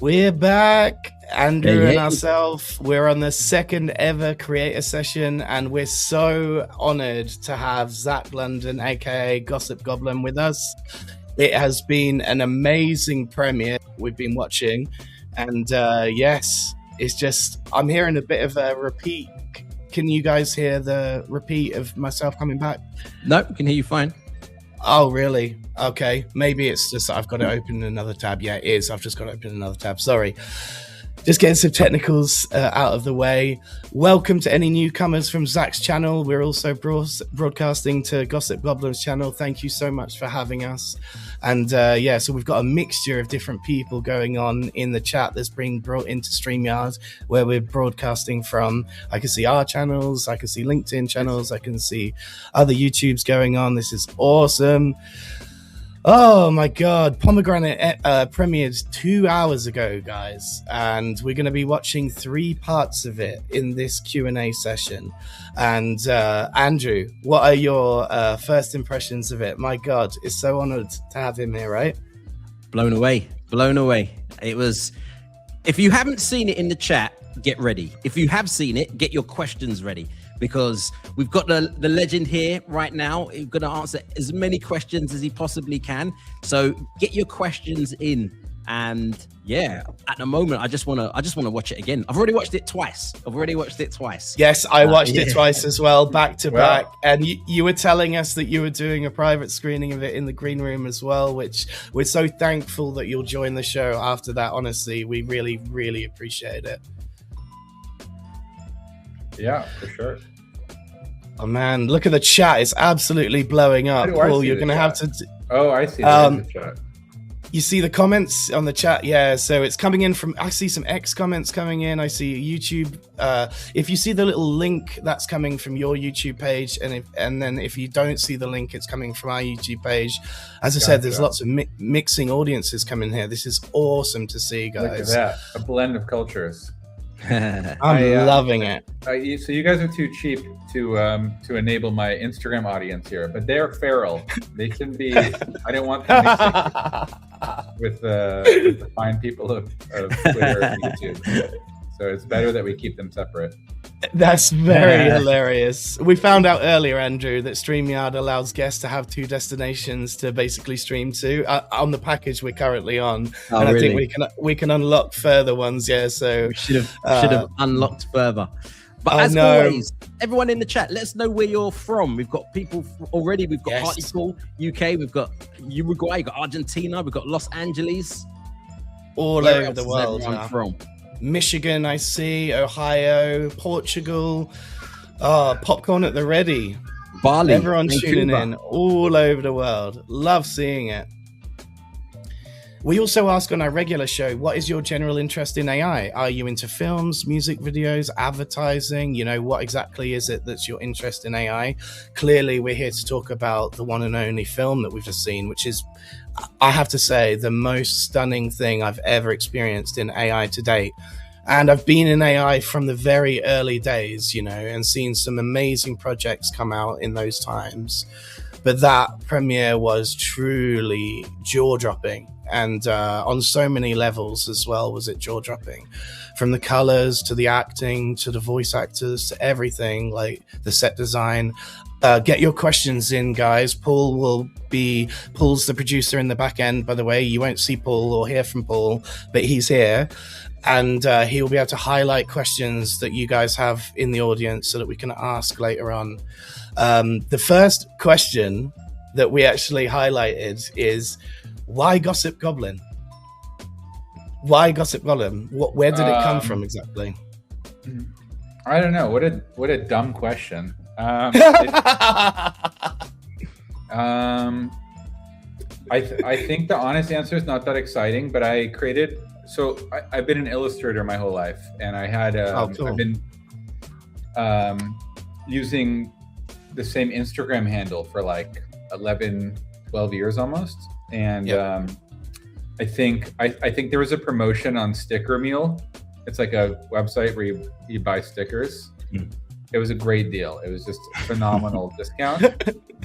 We're back, Andrew Hey, and hey. ourselves. We're on the second ever creator session, and we're so honored to have Zach London, aka Gossip Goblin, with us. It has been an amazing premiere we've been watching, and yes, it's just I'm hearing a bit of a repeat. Can you guys hear the repeat of myself coming back? Nope, we can hear you fine. Oh, really? Okay. Maybe it's just I've got to open another tab. Yeah, it is. I've just got to open another tab. Sorry. Just getting some technicals out of the way. Welcome to any newcomers from Zach's channel. We're also broadcasting to Gossip Goblin's channel. Thank you so much for having us. And yeah, so we've got a mixture of different people going on in the chat that's being brought into StreamYard, where we're broadcasting from. I can see our channels, I can see LinkedIn channels, I can see other YouTubes going on. This is awesome. Oh my God, Pomegranate premiered 2 hours ago, guys, and we're going to be watching 3 parts of it in this Q&A session. And Andrew, what are your first impressions of it? My God, it's so honored to have him here, right? Blown away. It was, if you haven't seen it in the chat, get ready. If you have seen it, get your questions ready, because we've got the legend here right now. He's going to answer as many questions as he possibly can. So get your questions in. And yeah, at the moment, I just want to watch it again. I've already watched it twice. Yes, I watched it twice as well, back to back. And you were telling us that you were doing a private screening of it in the green room as well, which we're so thankful that you'll join the show after that. Honestly, we really, really appreciate it. Yeah, for sure. Oh man, look at the chat. It's absolutely blowing up. Paul, you're going to have to... Oh, I see the chat. You see the comments on the chat? Yeah, so it's coming in from... I see some X comments coming in. I see YouTube. If you see the little link, that's coming from your YouTube page. And then if you don't see the link, it's coming from our YouTube page. As I said, there's lots of mixing audiences coming here. This is awesome to see, guys. Look at that. A blend of cultures. I'm loving it. So you guys are too cheap to enable my Instagram audience here, but they're feral. They shouldn't be. I don't want them mixing with the fine people of Twitter and YouTube. So it's better that we keep them separate. That's very hilarious. We found out earlier, Andrew, that StreamYard allows guests to have 2 destinations to basically stream to on the package we're currently on. Oh, and really? I think we can unlock further ones. Yeah, so we should have unlocked further. But as always, everyone in the chat, let us know where you're from. We've got people already. We've got Hartlepool, UK. We've got Uruguay. We've got Argentina. We've got Los Angeles. All over the world now. From Michigan, I see, Ohio, Portugal, popcorn at the ready. Bali, everyone tuning in all over the world. Love seeing it. We also ask on our regular show, what is your general interest in AI? Are you into films, music videos, advertising? You know, what exactly is it that's your interest in AI? Clearly, we're here to talk about the one and only film that we've just seen, which is, I have to say, the most stunning thing I've ever experienced in AI to date. And I've been in AI from the very early days, you know, and seen some amazing projects come out in those times. But that premiere was truly jaw-dropping. And on so many levels as well was it jaw-dropping. From the colors to the acting to the voice actors to everything, like the set design. Get your questions in, guys. Paul's the producer in the back end, by the way. You won't see Paul or hear from Paul, but he's here. And he'll be able to highlight questions that you guys have in the audience so that we can ask later on. The first question that we actually highlighted is, why Gossip Goblin? Why Gossip Goblin? Where did it come from exactly? I don't know. What a dumb question. I think the honest answer is not that exciting, but I created. So I've been an illustrator my whole life, and I had cool. I've been using the same Instagram handle for like 11, 12 years almost. And I think there was a promotion on Sticker Mule. It's like a website where you buy stickers. It was a great deal. It was just a phenomenal discount.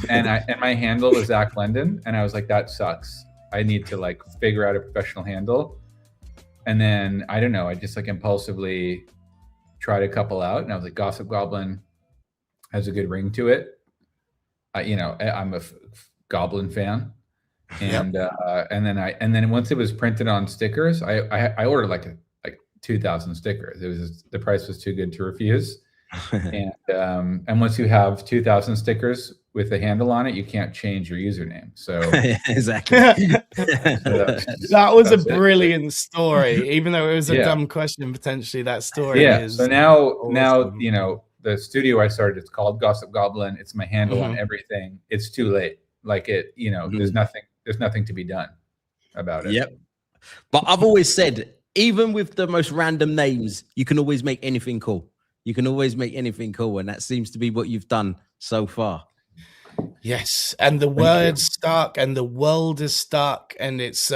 And my handle was Zach London, and I was like, that sucks. I need to like figure out a professional handle. And then I don't know, I just like impulsively tried a couple out, and I was like, Gossip Goblin has a good ring to it. You know, I'm a Goblin fan, and and then once it was printed on stickers, I ordered like 2,000 stickers. It was the price was too good to refuse. And once you have 2,000 stickers with a handle on it, you can't change your username. So exactly. That was a brilliant story, even though it was a dumb question. Potentially, that story. Is so now awesome. you know, the studio I started, it's called Gossip Goblin. It's my handle on everything. It's too late. Like it, you know, there's nothing to be done about it. Yep. But I've always said, even with the most random names, you can always make anything cool. You can always make anything cool, and that seems to be what you've done so far. Yes, and the word's stuck, and the world is stuck, and it's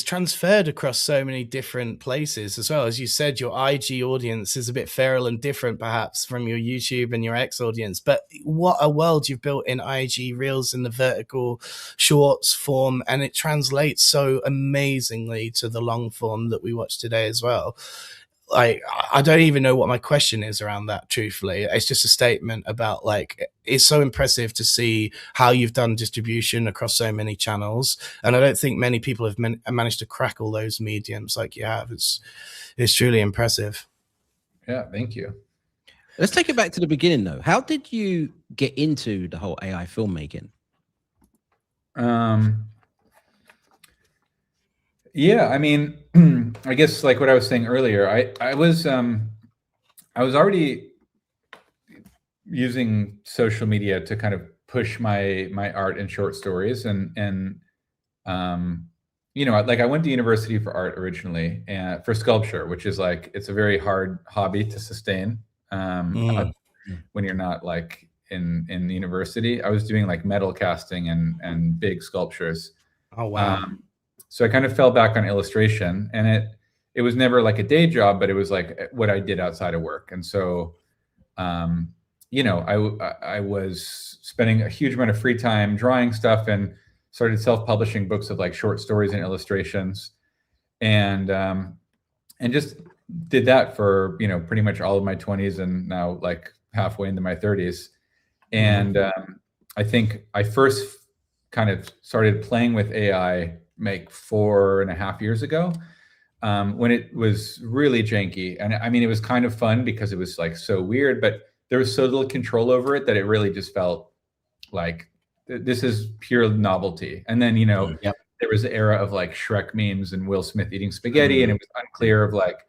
transferred across so many different places as well. As you said, your IG audience is a bit feral and different, perhaps, from your YouTube and your X audience. But what a world you've built in IG Reels in the vertical shorts form, and it translates so amazingly to the long form that we watched today as well. Like, I don't even know what my question is around that, truthfully. It's just a statement about, like, it's so impressive to see how you've done distribution across so many channels. And I don't think many people have managed to crack all those mediums like you have. It's truly impressive. Yeah, thank you. Let's take it back to the beginning, though. How did you get into the whole AI filmmaking? Yeah, I mean, I guess like what I was saying earlier, I was already using social media to kind of push my art and short stories, and you know, like I went to university for art originally, and for sculpture, which is like, it's a very hard hobby to sustain when you're not like in university. I was doing like metal casting and big sculptures. Oh wow. So I kind of fell back on illustration, and it was never like a day job, but it was like what I did outside of work. And so, you know, I was spending a huge amount of free time drawing stuff, and started self-publishing books of like short stories and illustrations, and just did that for, you know, pretty much all of my 20s, and now like halfway into my 30s. And I think I first kind of started playing with AI like 4.5 years ago, when it was really janky. And I mean, it was kind of fun because it was like so weird, but there was so little control over it that it really just felt like this is pure novelty. And then, you know, there was the era of like Shrek memes and Will Smith eating spaghetti, and it was unclear of like,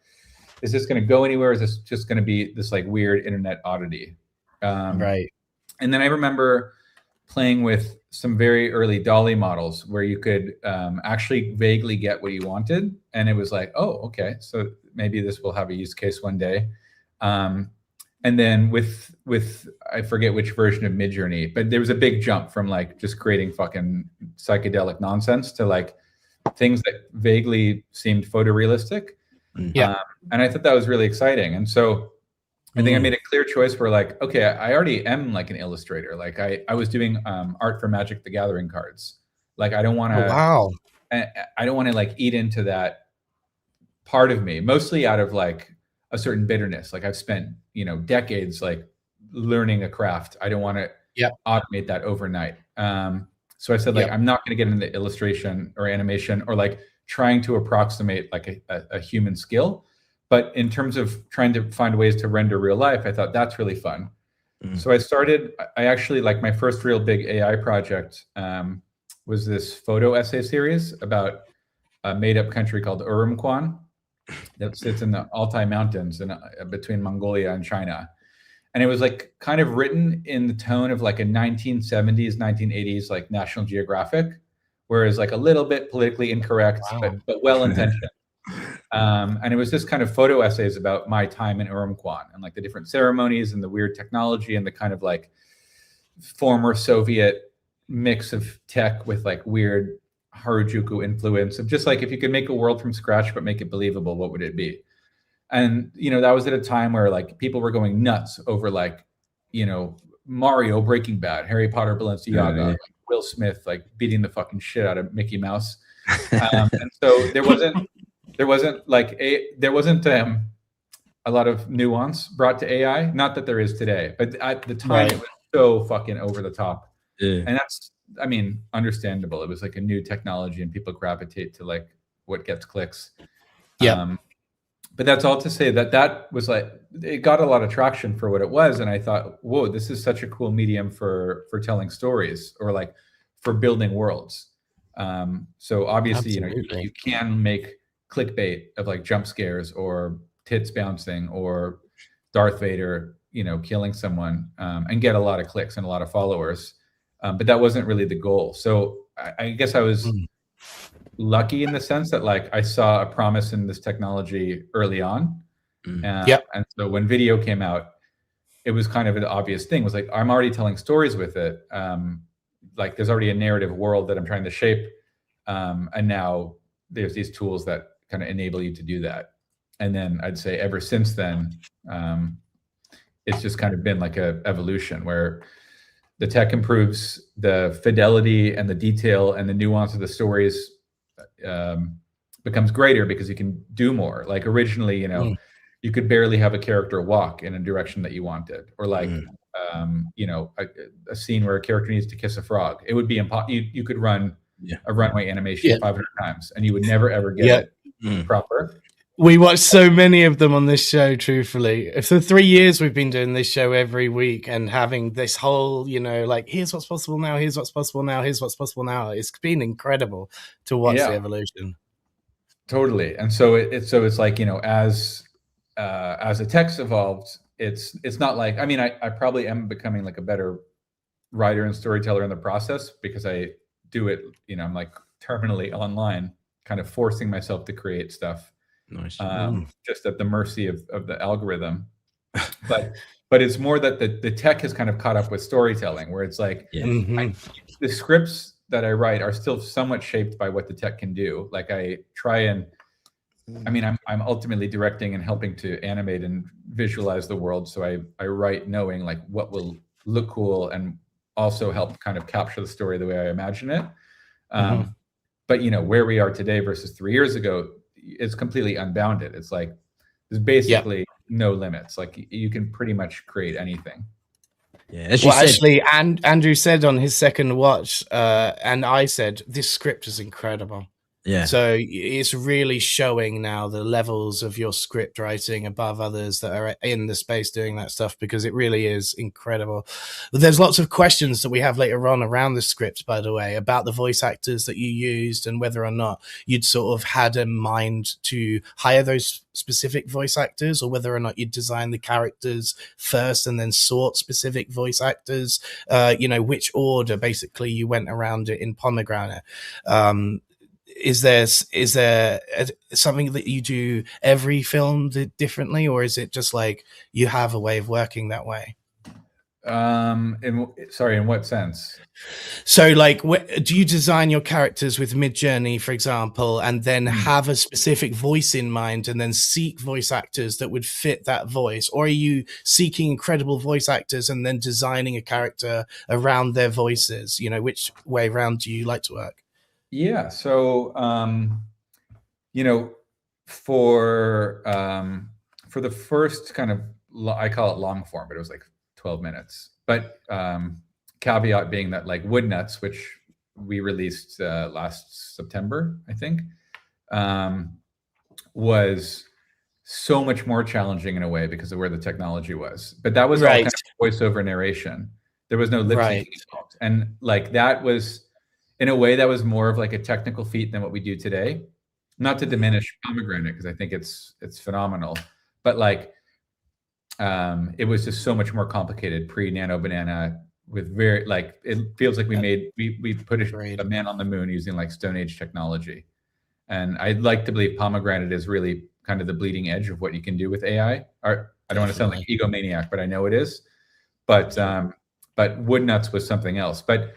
is this going to go anywhere? Is this just going to be this like weird internet oddity? Right. And then I remember playing with some very early Dolly models where you could actually vaguely get what you wanted. And it was like, oh, okay, so maybe this will have a use case one day. And then with I forget which version of Midjourney, but there was a big jump from like just creating fucking psychedelic nonsense to like things that vaguely seemed photorealistic. Yeah. And I thought that was really exciting. And so I think I made a clear choice where like, okay, I already am like an illustrator. Like I was doing art for Magic the Gathering cards. Like I don't want to, I don't want to like eat into that part of me, mostly out of like a certain bitterness. Like I've spent, you know, decades like learning a craft. I don't want to automate that overnight. So I said like, I'm not going to get into illustration or animation or like trying to approximate like a human skill. But in terms of trying to find ways to render real life, I thought that's really fun. So I actually like my first real big AI project was this photo essay series about a made up country called Urum Kuan that sits in the Altai Mountains between Mongolia and China. And it was like kind of written in the tone of like a 1970s, 1980s, like National Geographic, whereas like a little bit politically incorrect, but well-intentioned. And it was just kind of photo essays about my time in Urum Kuan and like the different ceremonies and the weird technology and the kind of like former Soviet mix of tech with like weird Harajuku influence of just like, if you could make a world from scratch, but make it believable, what would it be? And, you know, that was at a time where like people were going nuts over like, you know, Mario, Breaking Bad, Harry Potter, Balenciaga, like Will Smith, like beating the fucking shit out of Mickey Mouse. And so there wasn't there wasn't a lot of nuance brought to AI. Not that there is today, but at the time it was so fucking over the top. Yeah. And that's, I mean, understandable. It was like a new technology and people gravitate to like what gets clicks. Yeah. But that's all to say that was like, it got a lot of traction for what it was. And I thought, whoa, this is such a cool medium for telling stories or like for building worlds. So obviously, Absolutely. you can make clickbait of like jump scares or tits bouncing or Darth Vader, killing someone, and get a lot of clicks and a lot of followers. But that wasn't really the goal. So I guess I was lucky in the sense that like I saw a promise in this technology early on. And so when video came out, it was kind of an obvious thing. It was like, I'm already telling stories with it. Like there's already a narrative world that I'm trying to shape. And now there's these tools that kind of enable you to do that. And then I'd say ever since then, it's just kind of been like a evolution where the tech improves, the fidelity and the detail and the nuance of the stories becomes greater because you can do more. Like originally, you could barely have a character walk in a direction that you wanted, or like, a scene where a character needs to kiss a frog. It would be impossible. You could run a runway animation 500 times and you would never, ever get it proper. We watch so many of them on this show, truthfully. For 3 years, we've been doing this show every week and having this whole, like, here's what's possible now, here's what's possible now, here's what's possible now. It's been incredible to watch the evolution. Totally. And so it's like, as the tech's evolved, it's not like, I mean, I probably am becoming like a better writer and storyteller in the process because I do it, I'm like terminally online, kind of forcing myself to create stuff. Nice. Just at the mercy of the algorithm. But it's more that the tech has kind of caught up with storytelling, where it's like the scripts that I write are still somewhat shaped by what the tech can do. Like I try and, I mean, I'm ultimately directing and helping to animate and visualize the world. So I write knowing like what will look cool and also help kind of capture the story the way I imagine it. But where we are today versus 3 years ago, it's completely unbounded. It's like there's basically no limits. Like you can pretty much create anything. Yeah. As you said, actually, Andrew said on his second watch, and I said this script is incredible. Yeah. So it's really showing now the levels of your script writing above others that are in the space doing that stuff, because it really is incredible. There's lots of questions that we have later on around the script, by the way, about the voice actors that you used and whether or not you'd sort of had in mind to hire those specific voice actors, or whether or not you'd design the characters first and then sought specific voice actors, which order basically you went around it in Pomegranate. Is there something that you do every film differently, or is it just like you have a way of working that way? In what sense? So like, do you design your characters with Midjourney, for example, and then have a specific voice in mind and then seek voice actors that would fit that voice? Or are you seeking incredible voice actors and then designing a character around their voices? Which way around do you like to work? Yeah. So, for the first kind of, I call it long form, but it was like 12 minutes. But caveat being that like Wood Nuts, which we released last September, I think, was so much more challenging in a way because of where the technology was. But that was all kind of voiceover narration. There was no lip syncing involved. And like that was, in a way, that was more of like a technical feat than what we do today. Not to diminish Pomegranate, because I think it's phenomenal, but like it was just so much more complicated pre-Nano Banana, with very like, it feels like we put a man on the moon using like Stone Age technology. And I'd like to believe Pomegranate is really kind of the bleeding edge of what you can do with AI. Or I don't want to sound like egomaniac, but I know it is. But Wood Nuts was something else. But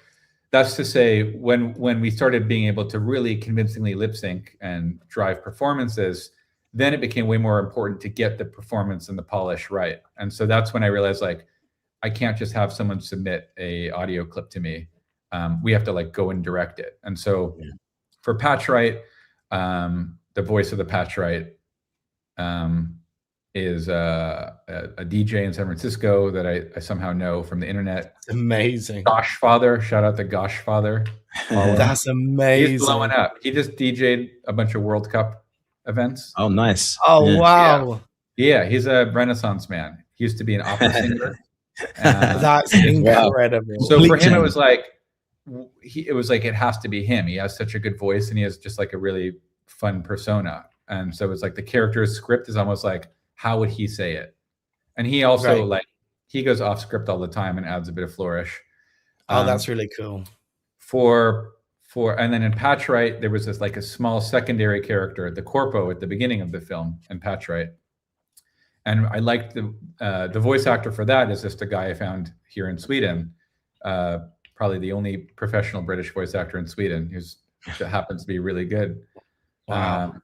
that's to say, when we started being able to really convincingly lip sync and drive performances, then it became way more important to get the performance and the polish right. And so that's when I realized, like, I can't just have someone submit a audio clip to me. We have to like go and direct it. And so for Patch Right, the voice of the Patchwright is a DJ in San Francisco that I somehow know from the internet. It's amazing. Gosh Father, shout out to Gosh Father. That's amazing. He's blowing up. He just DJ'd a bunch of World Cup events. Oh, nice. Oh, wow. Yeah, he's a Renaissance man. He used to be an opera singer. That's incredible. So for him, it was like, it has to be him. He has such a good voice, and he has just like a really fun persona. And so it's like the character's script is almost like, how would he say it? And he also like, he goes off script all the time and adds a bit of flourish. Oh, that's really cool. And then in Patchwright, there was this like a small secondary character, the Corpo, at the beginning of the film in Patchwright. And I liked the voice actor for that is just a guy I found here in Sweden, probably the only professional British voice actor in Sweden who happens to be really good. Wow.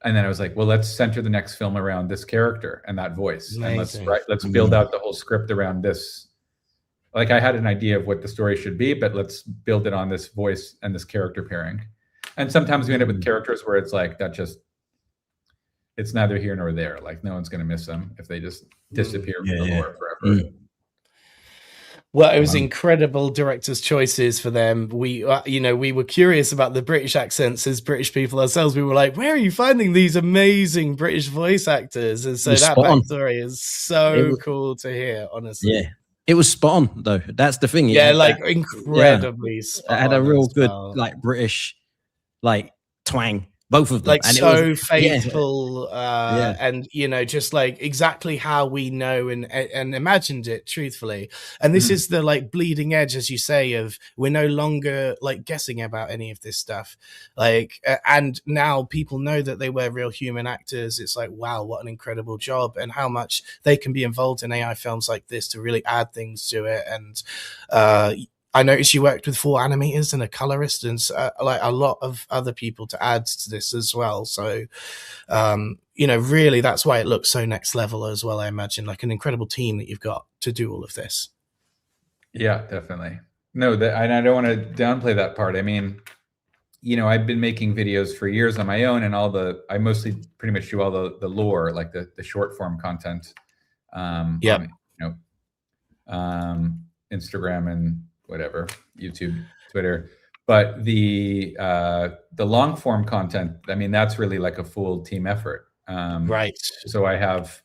And then I was like, well, let's center the next film around this character and that voice. Amazing. And let's build out the whole script around this. Like I had an idea of what the story should be, but let's build it on this voice and this character pairing. And sometimes we end up with characters where it's like it's neither here nor there. Like no one's going to miss them if they just disappear from the lore forever. Well, it was incredible director's choices for them. We were curious about the British accents as British people ourselves. We were like, where are you finding these amazing British voice actors? And so that backstory is so cool to hear, honestly. Yeah. It was spot on, though. That's the thing. Yeah, like incredibly spot on. It had a real good, like, British, like, twang. Both of them. Like, and so it was, faithful, and, just, like, exactly how we know and imagined it, truthfully. And this is the, like, bleeding edge, as you say, of we're no longer, like, guessing about any of this stuff. Like, and now people know that they were real human actors. It's like, wow, what an incredible job, and how much they can be involved in AI films like this to really add things to it. And, I noticed you worked with 4 animators and a colorist and like a lot of other people to add to this as well. So, really, that's why it looks so next level as well. I imagine like an incredible team that you've got to do all of this. Yeah, definitely. No, and I don't want to downplay that part. I mean, I've been making videos for years on my own, and I mostly pretty much do all the lore, like the short form content. On, Instagram and whatever, YouTube, Twitter, but the long form content, I mean, that's really like a full team effort. Right. So I have,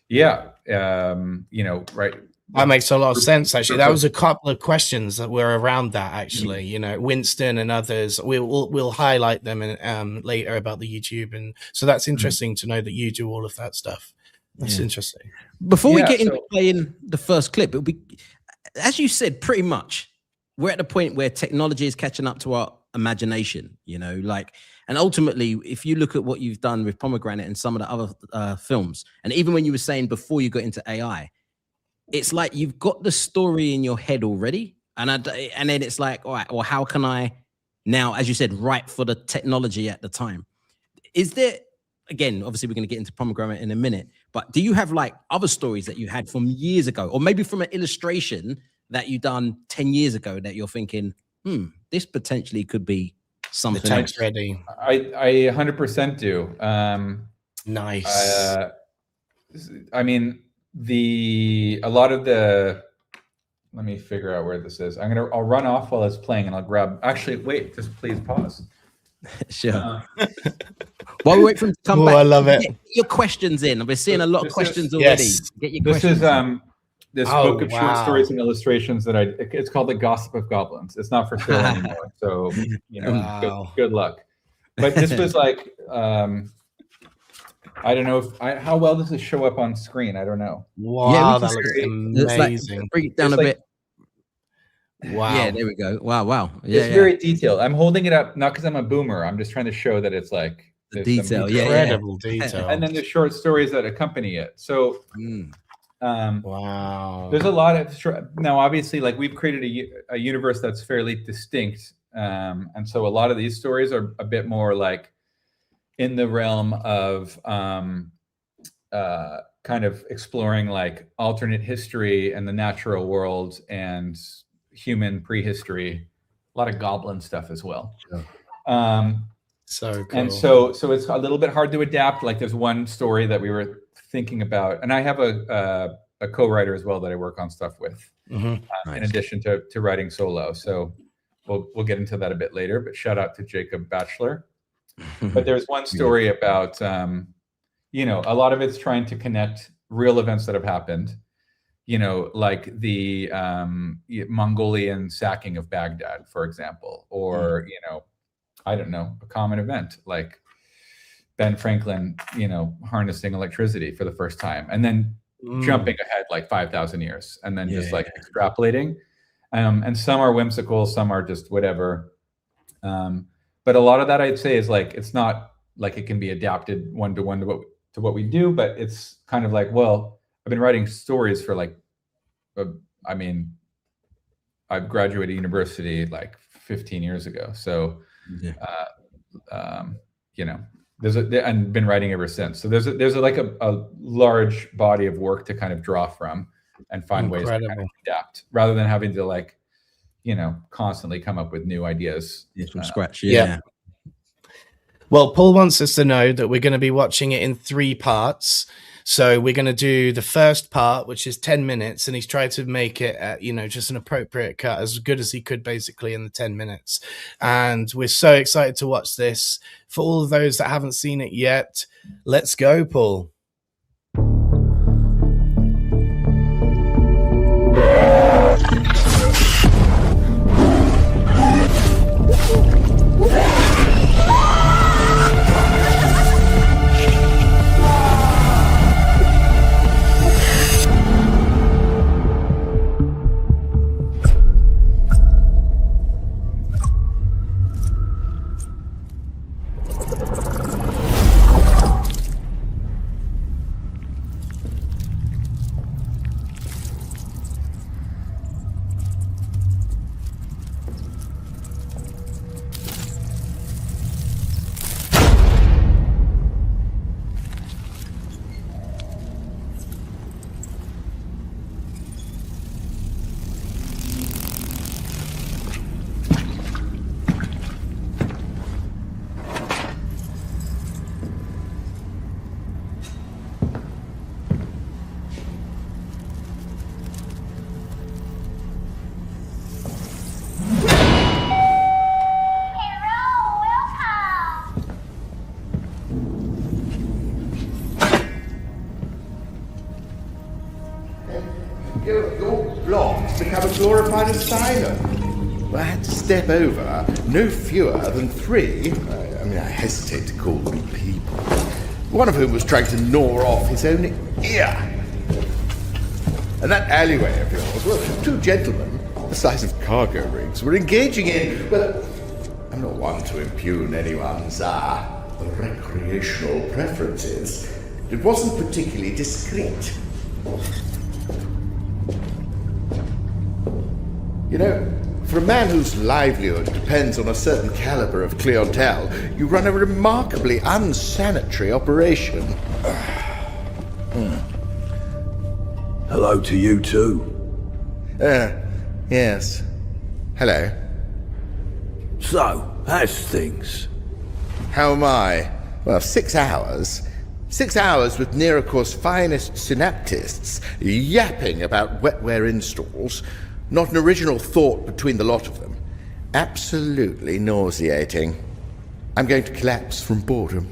right. That makes a lot of sense, actually. That was a couple of questions that were around that, actually. Winston and others, we'll highlight them later about the YouTube. And so that's interesting to know that you do all of that stuff. That's interesting. Before we get into playing the first clip, it'll be, as you said, pretty much, we're at the point where technology is catching up to our imagination, and ultimately, if you look at what you've done with Pomegranate and some of the other films, and even when you were saying before you got into AI, it's like you've got the story in your head already, and then it's like, all right, well, how can I now, as you said, write for the technology at the time? Is there, again, obviously we're going to get into Pomegranate in a minute, but do you have like other stories that you had from years ago, or maybe from an illustration that you done 10 years ago that you're thinking, this potentially could be something? The tank's ready. I 100% do. Nice. I mean, a lot of the, let me figure out where this is. I'll run off while it's playing and I'll grab, actually, wait, just please pause. Sure. While we wait for him to come back, I love it. Get your questions in. We're seeing a lot of questions already. Get your questions. This is this book of short stories and illustrations that it's called The Gossip of Goblins. It's not for sale anymore, so good luck. But this was like, I don't know how well does this show up on screen. I don't know. Wow, that looks amazing. Like, bring it down a bit. Wow. Yeah, there we go. Wow. Yeah, it's very detailed. I'm holding it up not because I'm a boomer. I'm just trying to show that it's like the detail. Incredible detail. And then the short stories that accompany it. So, wow. There's a lot of now. Obviously, like we've created a universe that's fairly distinct, and so a lot of these stories are a bit more like in the realm of kind of exploring like alternate history and the natural world and human prehistory, a lot of goblin stuff as well. So cool. And so it's a little bit hard to adapt. Like there's one story that we were thinking about, and I have a co-writer as well that I work on stuff with, Nice. in addition to writing solo. So we'll get into that a bit later. But shout out to Jacob Batchelor. But there's one story about you know, a lot of it's trying to connect real events that have happened. You know, like the Mongolian sacking of Baghdad, for example, or you know, I don't know, a common event like Ben Franklin, you know, harnessing electricity for the first time, and then jumping ahead like 5,000 years, and then just like extrapolating. And some are whimsical, some are just whatever. But a lot of that I'd say is like, it's not like it can be adapted one-to-one to what we do, but it's kind of like, well, I've been writing stories for like, I mean, I graduated university like 15 years ago. So, you know, and been writing ever since. So there's like a large body of work to kind of draw from and find ways to kind of adapt, rather than having to like, you know, constantly come up with new ideas from scratch. Well, Paul wants us to know that we're going to be watching it in 3 parts. So we're going to do the first part, which is 10 minutes, and he's tried to make it, you know, just an appropriate cut, as good as he could, basically, in the 10 minutes. And we're so excited to watch this. For all of those that haven't seen it yet, let's go, Paul. Your block's become a glorified asylum. I had to step over no fewer than 3. I mean, I hesitate to call them people. One of whom was trying to gnaw off his own ear. And that alleyway of yours, well, 2 gentlemen, the size of cargo rigs, were engaging in, well, I'm not one to impugn anyone's recreational preferences. It wasn't particularly discreet. You know, for a man whose livelihood depends on a certain caliber of clientele, you run a remarkably unsanitary operation. Hello to you too. Yes. Hello. So, how's things? How am I? Well, 6 hours. 6 hours with Neracor's finest synaptists yapping about wetware installs. Not an original thought between the lot of them. Absolutely nauseating. I'm going to collapse from boredom.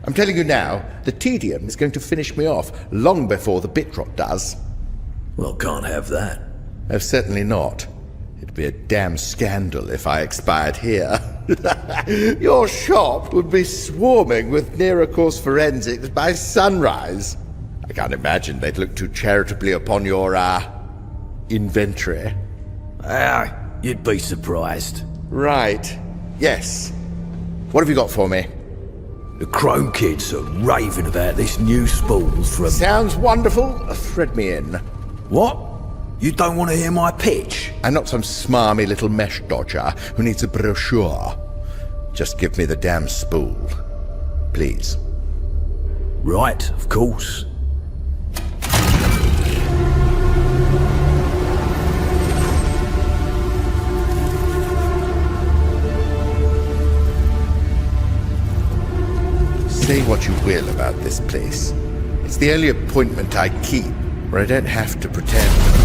I'm telling you now, the tedium is going to finish me off long before the bit rot does. Well, can't have that. Oh, certainly not. It'd be a damn scandal if I expired here. Your shop would be swarming with Neracor's forensics by sunrise. I can't imagine they'd look too charitably upon your, inventory. You'd be surprised. Right. Yes. What have you got for me? The Chrome kids are raving about this new spools from... Sounds wonderful. Thread me in. What? You don't want to hear my pitch? I'm not some smarmy little mesh dodger who needs a brochure. Just give me the damn spool. Please. Right, of course. about this place. It's the only appointment I keep where I don't have to pretend.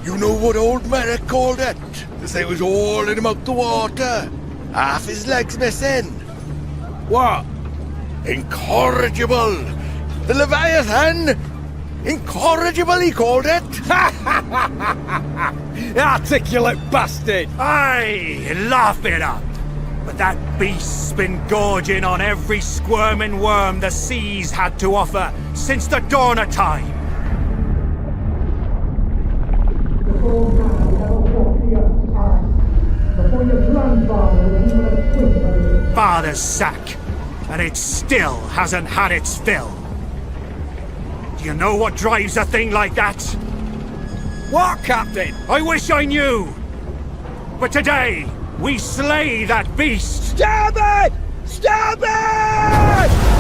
You know what old Merrick called it? To say it was all in him out the water. Half his legs missing. What? Incorrigible. The Leviathan. Incorrigible, he called it. Articulate bastard! Aye, laugh it up. But that beast's been gorging on every squirming worm the seas had to offer since the dawn of time. Father's sack, and it still hasn't had its fill. Do you know what drives a thing like that? What, Captain? I wish I knew! But today, we slay that beast! Stab it! Stab it!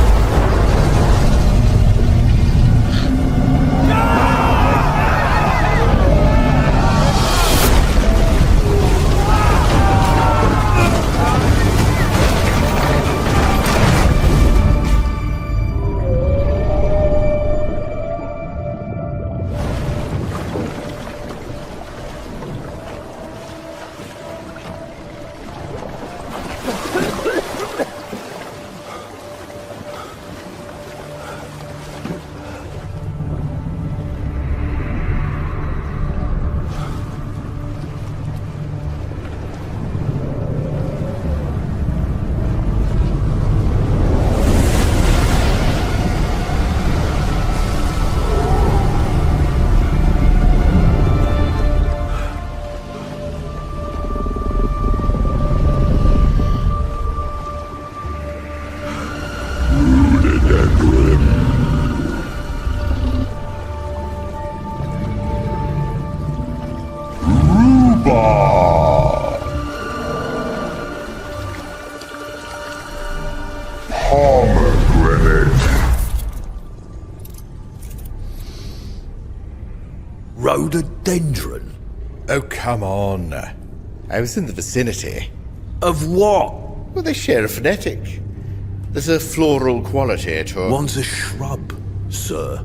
Pomegranate. Rhododendron? Oh, come on. I was in the vicinity. Of what? Well, they share a phonetic. There's a floral quality to... One's a shrub, sir.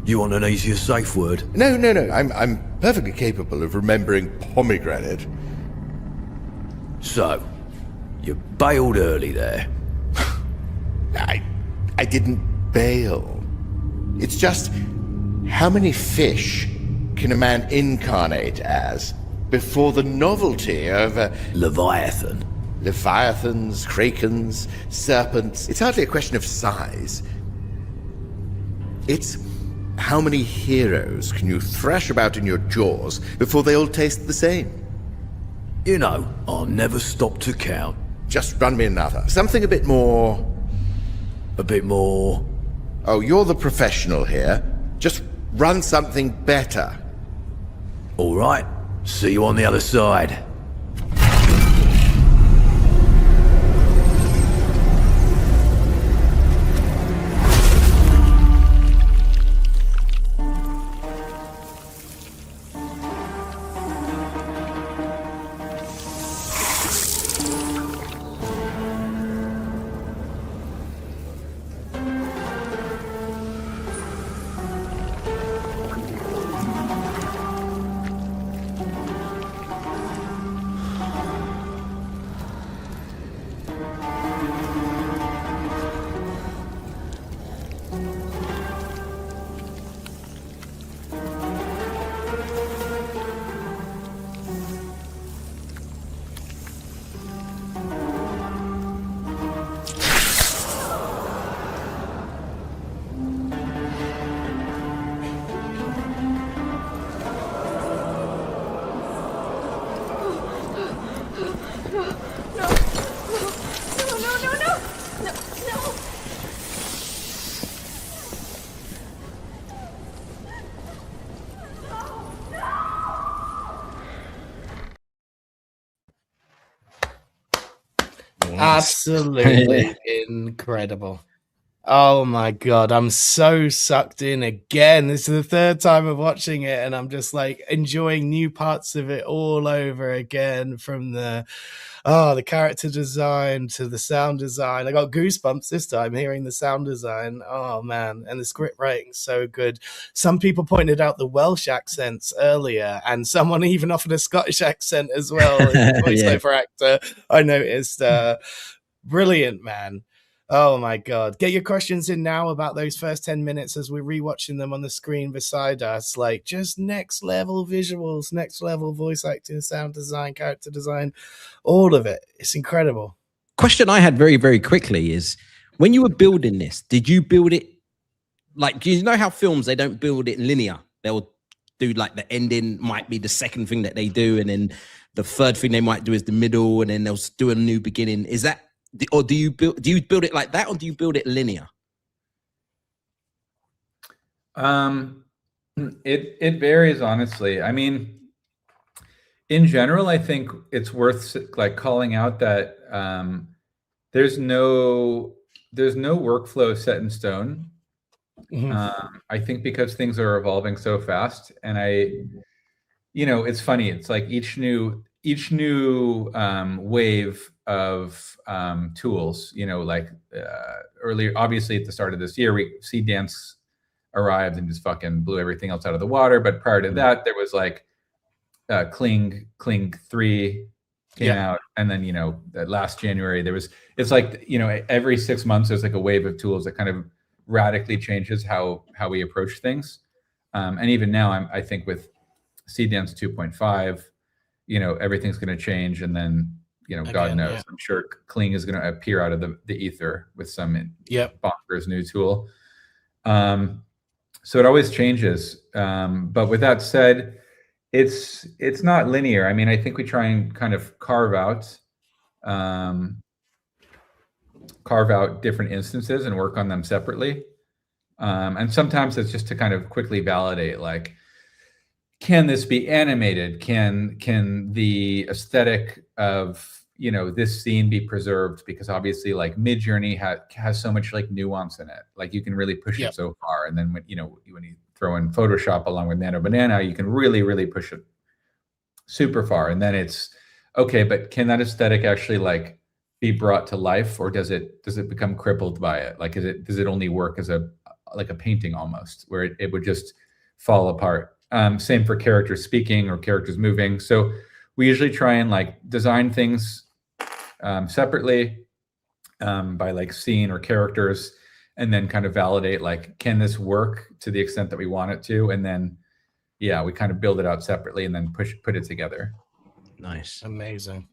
You want an easier safe word? No. I'm perfectly capable of remembering pomegranate. So, you bailed early there. I didn't bail. It's just, how many fish can a man incarnate as before the novelty of Leviathan. Leviathans, krakens, serpents? It's hardly a question of size. It's how many heroes can you thrash about in your jaws before they all taste the same? You know, I'll never stop to count. Just run me another. Something a bit more... A bit more... Oh, you're the professional here. Just run something better. All right. See you on the other side. Absolutely incredible. Oh my god, I'm so sucked in again. This is the third time of watching it, and I'm just like enjoying new parts of it all over again, from the character design to the sound design. I got goosebumps this time hearing the sound design. Oh man, and the script writing's so good. Some people pointed out the Welsh accents earlier, and someone even offered a Scottish accent as well as a voiceover actor. I noticed. Brilliant, man. Oh my god. Get your questions in now about those first 10 minutes as we're rewatching them on the screen beside us. Like, just next level visuals, next level voice acting, sound design, character design, all of it. It's incredible. Question I had very, very quickly is, when you were building this, did you build it like, do you know how films, they don't build it linear? They'll do like the ending might be the second thing that they do, and then the third thing they might do is the middle, and then they'll do a new beginning. Is that, or do you build it like that, or do you build it linear? It varies, honestly. I mean, in general, I think it's worth like calling out that there's no workflow set in stone. I think because things are evolving so fast, and it's funny. It's like each new wave of tools, earlier, obviously at the start of this year, C Dance arrived and just fucking blew everything else out of the water. But prior to that, there was like Kling 3 came out, and then that last January it's like every 6 months there's like a wave of tools that kind of radically changes how we approach things. And even now, I think with C Dance 2.5, everything's going to change, and then God knows, I'm sure Kling is going to appear out of the ether with some bonkers new tool. So it always changes. But with that said, it's not linear. I mean, I think we try and kind of carve out different instances and work on them separately. And sometimes it's just to kind of quickly validate, like, can this be animated? Can the aesthetic of this scene be preserved? Because obviously, like, Midjourney has so much like nuance in it. Like, you can really push it so far, and then when you throw in Photoshop along with Nano Banana, you can really, really push it super far. And then it's okay, but can that aesthetic actually like be brought to life, or does it become crippled by it? Like, does it only work as a painting almost, where it would just fall apart? Same for characters speaking or characters moving. So we usually try and like design things separately by like scene or characters, and then kind of validate, like, can this work to the extent that we want it to? And then, we kind of build it out separately and then put it together. Nice. Amazing.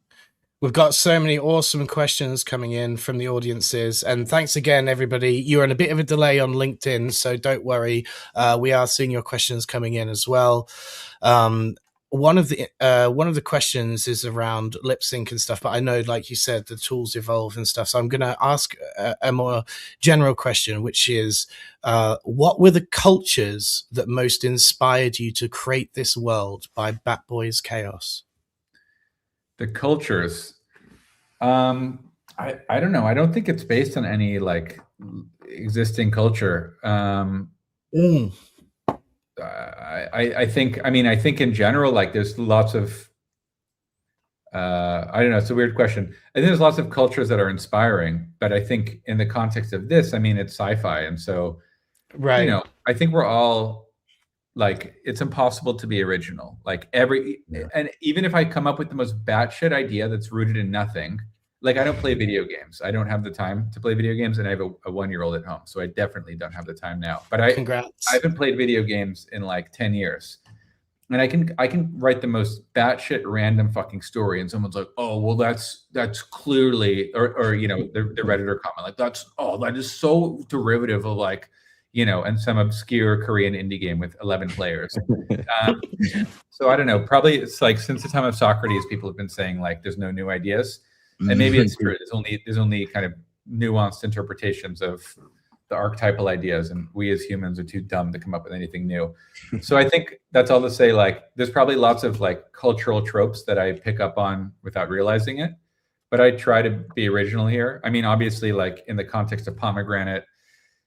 We've got so many awesome questions coming in from the audiences, and thanks again, everybody. You're on a bit of a delay on LinkedIn, so don't worry. We are seeing your questions coming in as well. One of the questions is around lip sync and stuff, but I know, like you said, the tools evolve and stuff. So I'm going to ask a more general question, which is, what were the cultures that most inspired you to create this world by Bat Boys Chaos? The cultures, I don't know. I don't think it's based on any like existing culture. I think in general, like, there's lots of, I don't know. It's a weird question. I think there's lots of cultures that are inspiring, but I think in the context of this, I mean, it's sci-fi. And so, I think we're all like, it's impossible to be original. Like and even if I come up with the most batshit idea that's rooted in nothing, like, I don't play video games. I don't have the time to play video games, and I have a 1-year-old at home, so I definitely don't have the time now. But I haven't played video games in like 10 years, and I can write the most batshit random fucking story, and someone's like, oh, well, that's clearly, or the Redditor comment, like, that is so derivative of, like, and some obscure Korean indie game with 11 players. So I don't know. Probably it's like, since the time of Socrates, people have been saying, like, there's no new ideas. And maybe it's true. There's only kind of nuanced interpretations of the archetypal ideas, and we as humans are too dumb to come up with anything new. So I think that's all to say, like, there's probably lots of like cultural tropes that I pick up on without realizing it. but I try to be original here. I mean, obviously, like in the context of Pomegranate,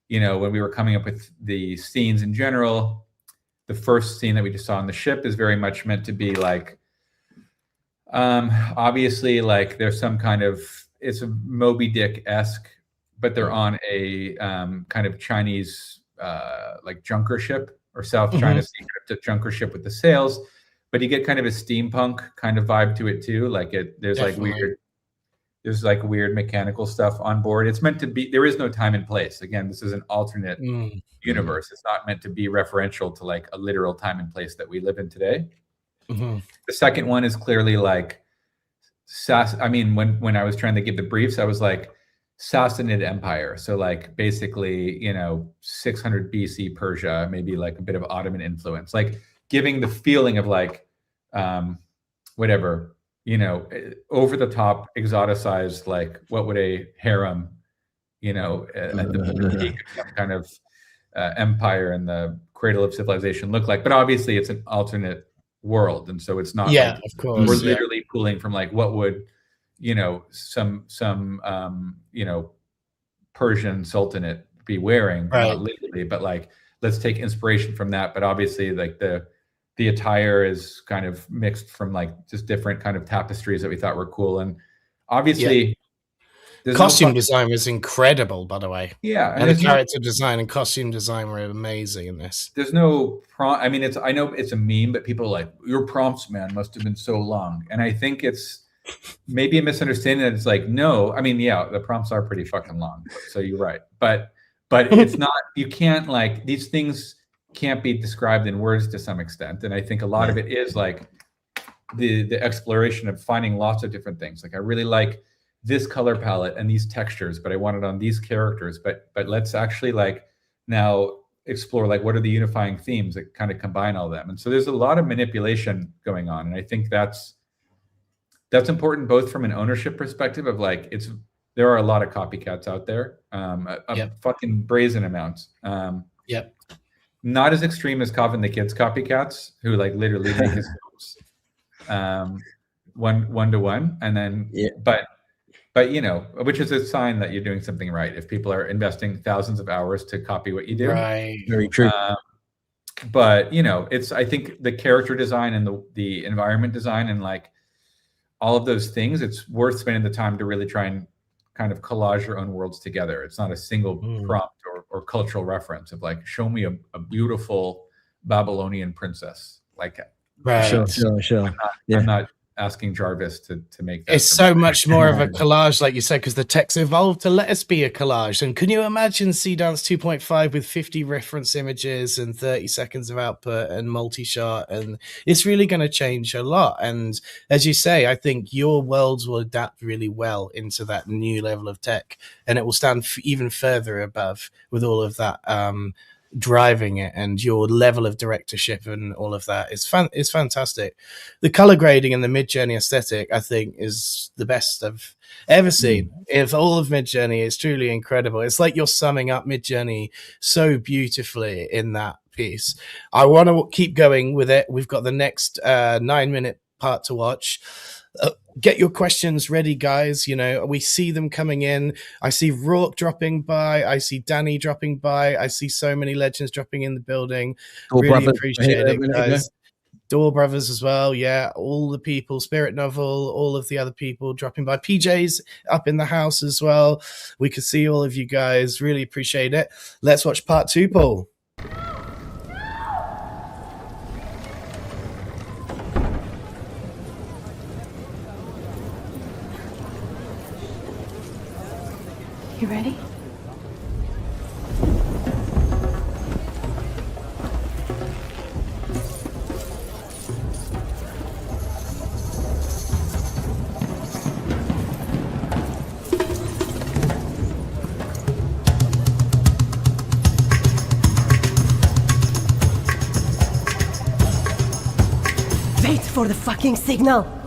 you know, when we were coming up with the scenes in general, the first scene that we just saw on the ship is very much meant to be like, obviously, like there's some kind of, it's a Moby Dick-esque, but they're on a kind of Chinese like junker ship or South China Sea junker ship with the sails, but you get kind of a steampunk kind of vibe to it too. Like there's Definitely. like weird mechanical stuff on board. It's meant to be, there is no time and place. Again, this is an alternate universe. It's not meant to be referential to like a literal time and place that we live in today. The second one is clearly like, I mean, when I was trying to give the briefs, I was like, Sassanid Empire. So like basically, you know, 600 BC Persia, maybe like a bit of Ottoman influence, like giving the feeling of like, whatever, you know, over the top, exoticized, like what would a harem, you know, at the peak of some kind of empire and the cradle of civilization look like. But obviously it's an alternate world. And so it's not like, of course. we're literally pulling from like, what would, you know, some you know, Persian sultanate be wearing, not literally, but like, let's take inspiration from that. But obviously like the attire is kind of mixed from like just different kind of tapestries that we thought were cool. And obviously costume design was incredible, by the way. Yeah. And the character design and costume design were amazing in this. There's no prompt. I mean, I know it's a meme, but people are like, your prompts, man, must have been so long. And I think it's maybe a misunderstanding that it's like, no, I mean, yeah, the prompts are pretty fucking long. So you're right. But it's not, you can't like, these things can't be described in words to some extent. And I think a lot of it is like the exploration of finding lots of different things. Like I really like this color palette and these textures, but I want it on these characters. But let's actually like now explore like what are the unifying themes that kind of combine all of them. And so there's a lot of manipulation going on. And I think that's important both from an ownership perspective of like, there are a lot of copycats out there, fucking brazen amounts. Not as extreme as Coven the Kids copycats who like literally make his films one to one. And then, but you know, which is a sign that you're doing something right. If people are investing thousands of hours to copy what you do. Right. Very true. But you know, I think the character design and the environment design and like, all of those things, it's worth spending the time to really try and kind of collage your own worlds together. It's not a single prompt or cultural reference of like, show me a beautiful Babylonian princess. Like, Sure. I'm not asking Jarvis to make that. It's so much more of a collage, like you said, because the text evolved to let us be a collage. And can you imagine Sea Dance 2.5 with 50 reference images and 30 seconds of output and multi-shot? And it's really going to change a lot. And as you say, I think your worlds will adapt really well into that new level of tech, and it will stand even further above with all of that driving it, and your level of directorship and all of that is fantastic. The color grading and the Mid-Journey aesthetic, I think, is the best I've ever seen. If all of Mid-Journey is truly incredible. It's like you're summing up Mid-Journey so beautifully in that piece. I want to keep going with it. We've got the next 9-minute part to watch. Get your questions ready, guys. You know, we see them coming in. I see Rourke dropping by. I see Danny dropping by. I see so many legends dropping in the building. Really appreciate it, guys. Door Brothers as well. Yeah, all the people, Spirit Novel, all of the other people dropping by. PJ's up in the house as well. We can see all of you guys. Really appreciate it. Let's watch part 2, Paul. You ready? Wait for the fucking signal!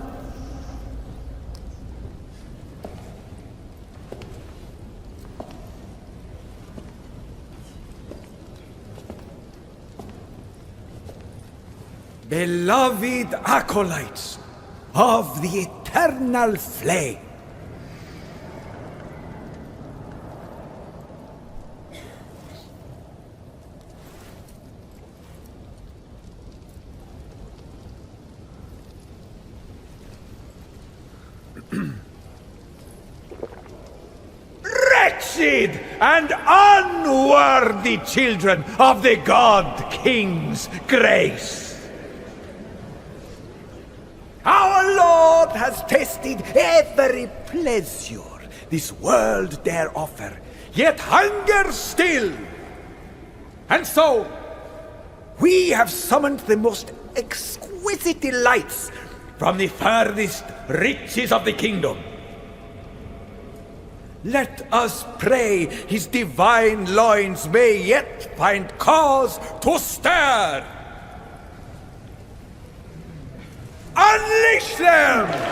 Beloved acolytes of the eternal flame, Wretched and unworthy children of the God King's grace. Our Lord has tasted every pleasure this world dare offer, yet hunger still. And so, we have summoned the most exquisite delights from the furthest reaches of the kingdom. Let us pray his divine loins may yet find cause to stir. Unleash them!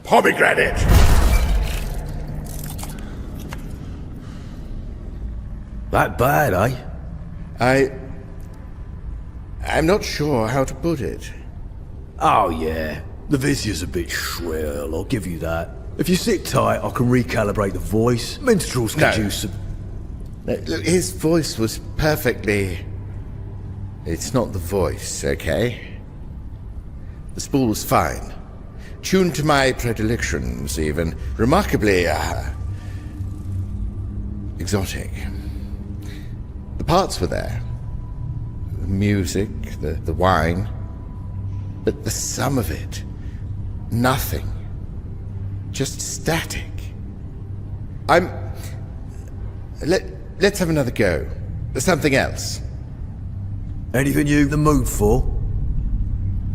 Pomegranate! That bad, eh? I'm not sure how to put it. Oh, yeah. The visual's a bit shrill, I'll give you that. If you sit tight, I can recalibrate the voice. Minstrels can use some... Look, his voice was perfectly... It's not the voice, okay? The spool was fine. Tuned to my predilections, even. Remarkably, exotic. The parts were there. The music, the wine. But the sum of it, nothing. Just static. Let's have another go. Something else. Anything you in the mood for?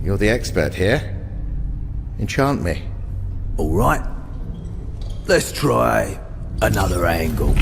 You're the expert here. Enchant me. All right. Let's try another angle.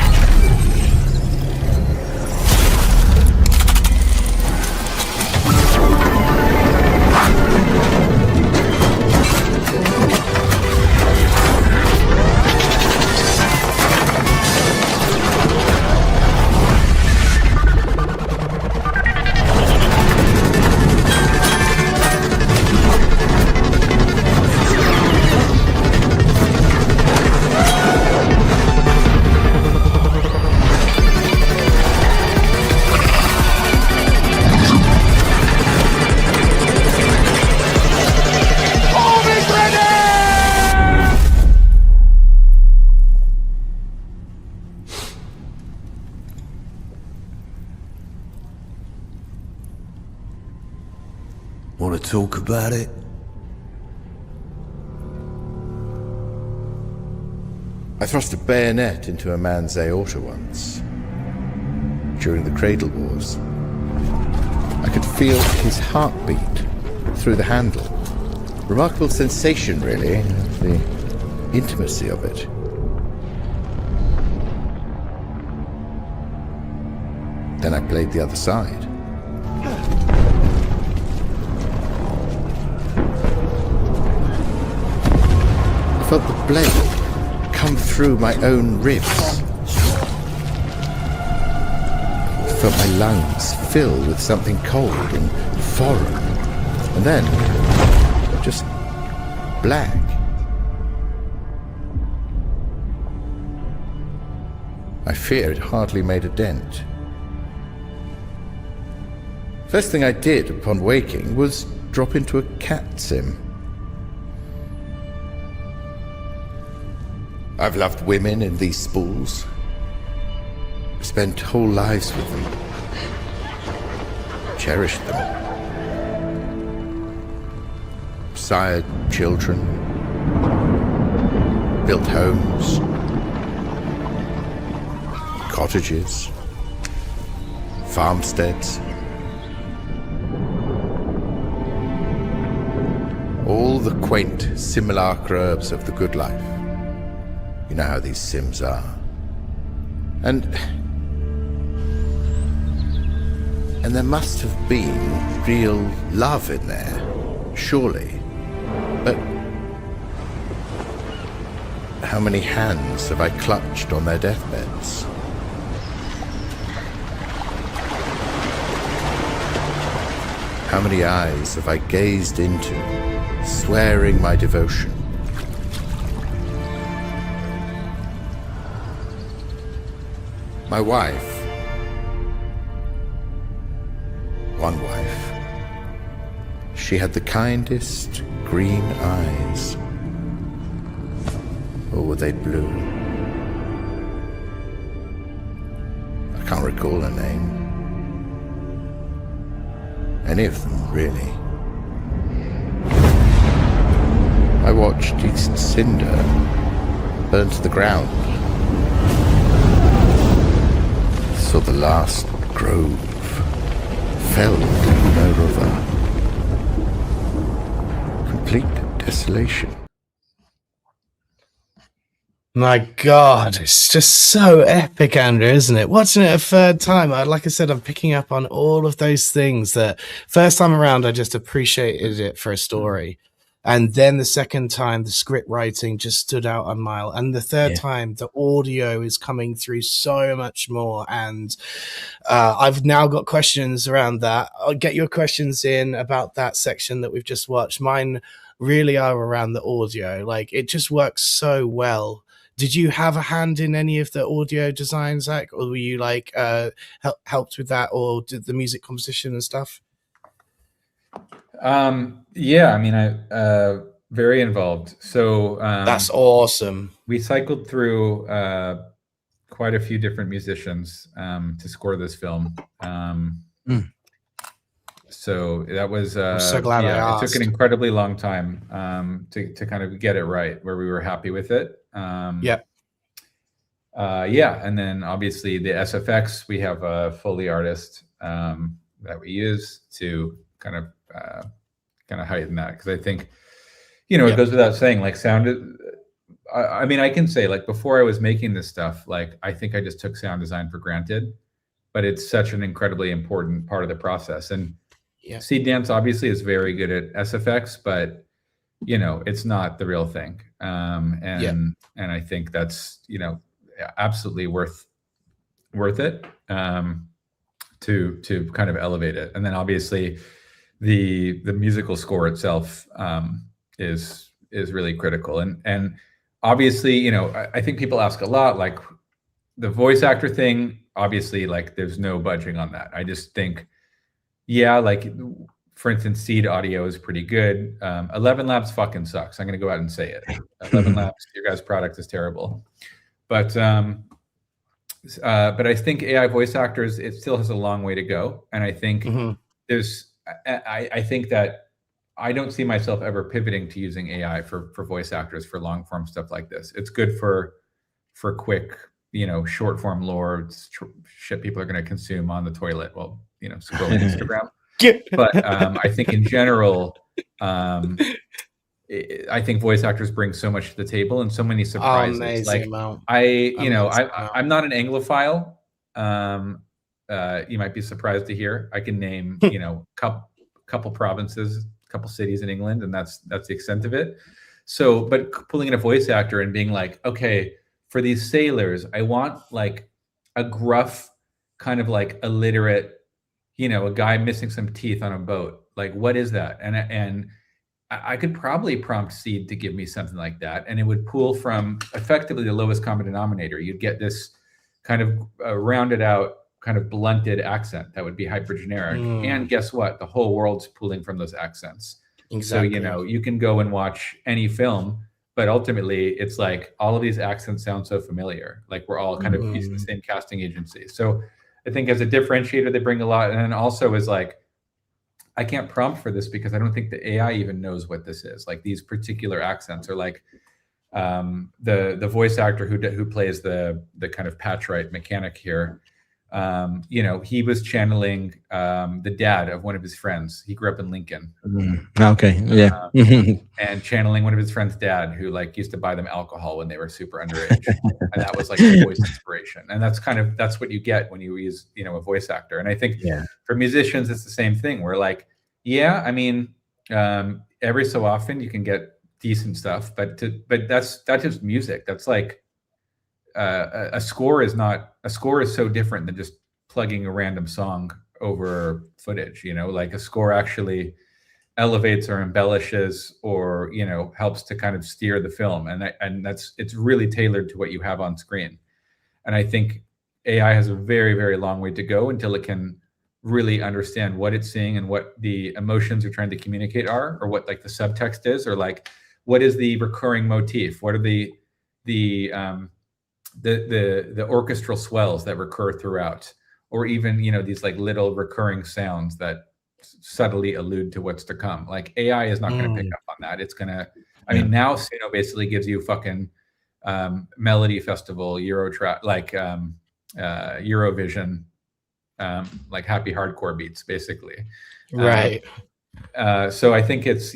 Want to talk about it? I thrust a bayonet into a man's aorta once, during the Cradle Wars. I could feel his heartbeat through the handle. Remarkable sensation, really, the intimacy of it. Then I played the other side. I felt the blade come through my own ribs. I felt my lungs fill with something cold and foreign. And then, just black. I fear it hardly made a dent. First thing I did upon waking was drop into a cat sim. I've loved women in these spools. Spent whole lives with them. Cherished them. Sired children. Built homes. Cottages. Farmsteads. All the quaint simulacras of the good life. You know how these sims are. And there must have been real love in there, surely. But how many hands have I clutched on their deathbeds? How many eyes have I gazed into, swearing my devotion? My wife, one wife, she had the kindest green eyes. Or were they blue? I can't recall her name. Any of them, really. I watched each cinder burn to the ground. Saw the last grove felled no river. Complete desolation. My God, it's just so epic, Andrew, isn't it? Watching it a third time, like I said, I'm picking up on all of those things that first time around, I just appreciated it for a story. And then the second time, the script writing just stood out a mile. And the third time, the audio is coming through so much more. And I've now got questions around that. I'll get your questions in about that section that we've just watched. Mine really are around the audio. Like, it just works so well. Did you have a hand in any of the audio design, Zach? Or were you like helped with that, or did the music composition and stuff? Yeah, I mean, I very involved. So that's awesome. We cycled through quite a few different musicians to score this film. So that was I'm so glad I asked. It took an incredibly long time to kind of get it right, where we were happy with it. And then obviously the SFX, we have a Foley artist that we use to kind of heighten that, because I think, you know, it goes without saying, like, sound. I mean, I can say, like, before I was making this stuff, like, I think I just took sound design for granted, but it's such an incredibly important part of the process. And Seed Dance obviously is very good at SFX, but you know, it's not the real thing. And I think that's, you know, absolutely worth it to kind of elevate it. And then obviously the musical score itself is really critical. And obviously, you know, I think people ask a lot, like, the voice actor thing, obviously, like, there's no budging on that. I just think, like, for instance, Seed audio is pretty good. ElevenLabs fucking sucks. I'm going to go out and say it. ElevenLabs, your guys' product is terrible. But I think AI voice actors, it still has a long way to go. And I think I think that I don't see myself ever pivoting to using AI for voice actors for long form stuff like this. It's good for quick, short form lore, shit people are going to consume on the toilet while, scrolling Instagram. But I think in general, I think voice actors bring so much to the table and so many surprises. Amazing, I'm not an Anglophile. You might be surprised to hear I can name, couple provinces, couple cities in England, and that's the extent of it. So, but pulling in a voice actor and being like, okay, for these sailors, I want like a gruff, kind of like illiterate, a guy missing some teeth on a boat. Like, what is that? And I could probably prompt Seed to give me something like that, and it would pull from effectively the lowest common denominator. You'd get this kind of rounded out, kind of blunted accent that would be hypergeneric. And guess what? The whole world's pulling from those accents. Exactly. So, you can go and watch any film, but ultimately it's like all of these accents sound so familiar. Like we're all kind of using the same casting agency. So I think as a differentiator, they bring a lot. And then also is like, I can't prompt for this because I don't think the AI even knows what this is. Like these particular accents are like the voice actor who plays the kind of Patchwright mechanic here. He was channeling the dad of one of his friends. He grew up in Lincoln. Okay, yeah. And channeling one of his friends' dad, who like used to buy them alcohol when they were super underage, and that was like the voice inspiration. And that's what you get when you use a voice actor. And I think for musicians, it's the same thing. We're like, every so often you can get decent stuff, but that's just music. That's like. A score is so different than just plugging a random song over footage. Like a score actually elevates or embellishes or helps to kind of steer the film, and it's really tailored to what you have on screen. And I think AI has a very, very long way to go until it can really understand what it's seeing and what the emotions you're trying to communicate are, or what like the subtext is, or like what is the recurring motif, what are the orchestral swells that recur throughout, or even these like little recurring sounds that subtly allude to what's to come. Like AI is not going to pick up on that. It's going to now Suno basically gives you fucking Melody Festival, Eurotrack, like Eurovision, like happy hardcore beats basically, right? So I think it's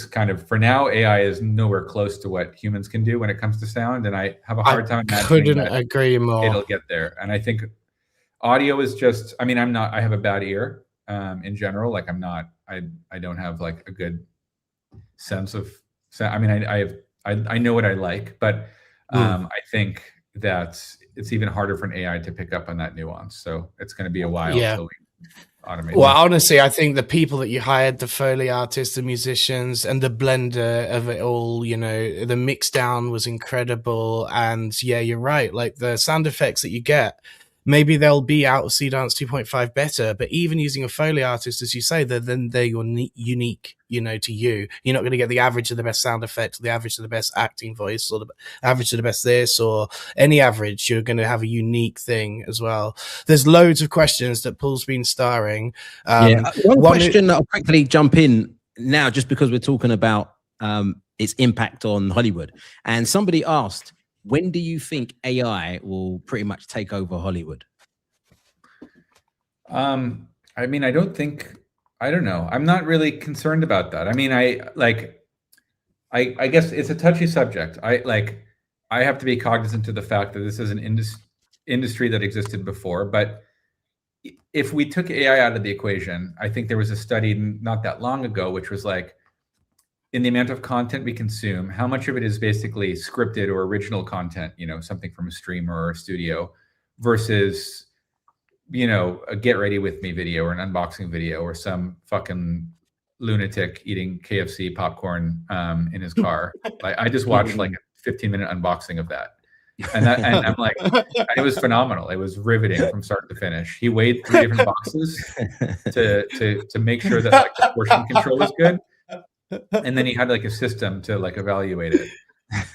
kind of, for now, AI is nowhere close to what humans can do when it comes to sound, and I have a hard time imagining couldn't agree more. It'll get there. And I think audio is just, I have a bad ear in general. Like I don't have like a good sense of sound. I know what I like, but I think that it's even harder for an AI to pick up on that nuance. So it's going to be a while until we automate. Well, honestly, I think the people that you hired, the Foley artists, the musicians, and the blender of it all, the mix down was incredible. And yeah, you're right. Like the sound effects that you get, maybe they'll be out of Seedance 2.5 better, but even using a Foley artist, as you say, they're unique, to you. You're not going to get the average of the best sound effects, or the average of the best acting voice, or the average of the best this, or any average. You're going to have a unique thing as well. There's loads of questions that Paul's been starring. One question that I'll quickly jump in now, just because we're talking about its impact on Hollywood. And somebody asked, when do you think AI will pretty much take over Hollywood? I don't know. I'm not really concerned about that. I guess it's a touchy subject. I have to be cognizant of the fact that this is an industry that existed before. But if we took AI out of the equation, I think there was a study not that long ago, which was like, in the amount of content we consume, how much of it is basically scripted or original content, something from a streamer or a studio, versus, a get ready with me video or an unboxing video, or some fucking lunatic eating KFC popcorn in his car. Like I just watched like a 15-minute unboxing of that. And I'm like, it was phenomenal. It was riveting from start to finish. He weighed 3 different boxes to make sure that like the portion control is good. And then he had like a system to like evaluate it.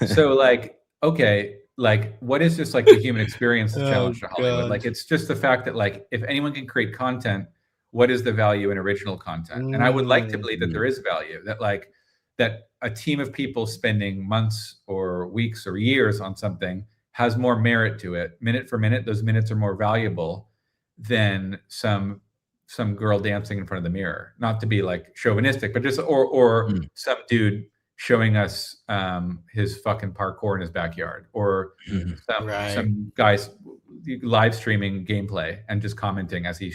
So like, okay, like what is just like the human experience challenge to Hollywood? Like it's just the fact that like if anyone can create content what is the value in original content? And I would like to believe that there is value, that a team of people spending months or weeks or years on something has more merit to it. Minute for minute, those minutes are more valuable than some girl dancing in front of the mirror. Not to be like chauvinistic, but just or some dude showing us his fucking parkour in his backyard, or some guys live streaming gameplay and just commenting as he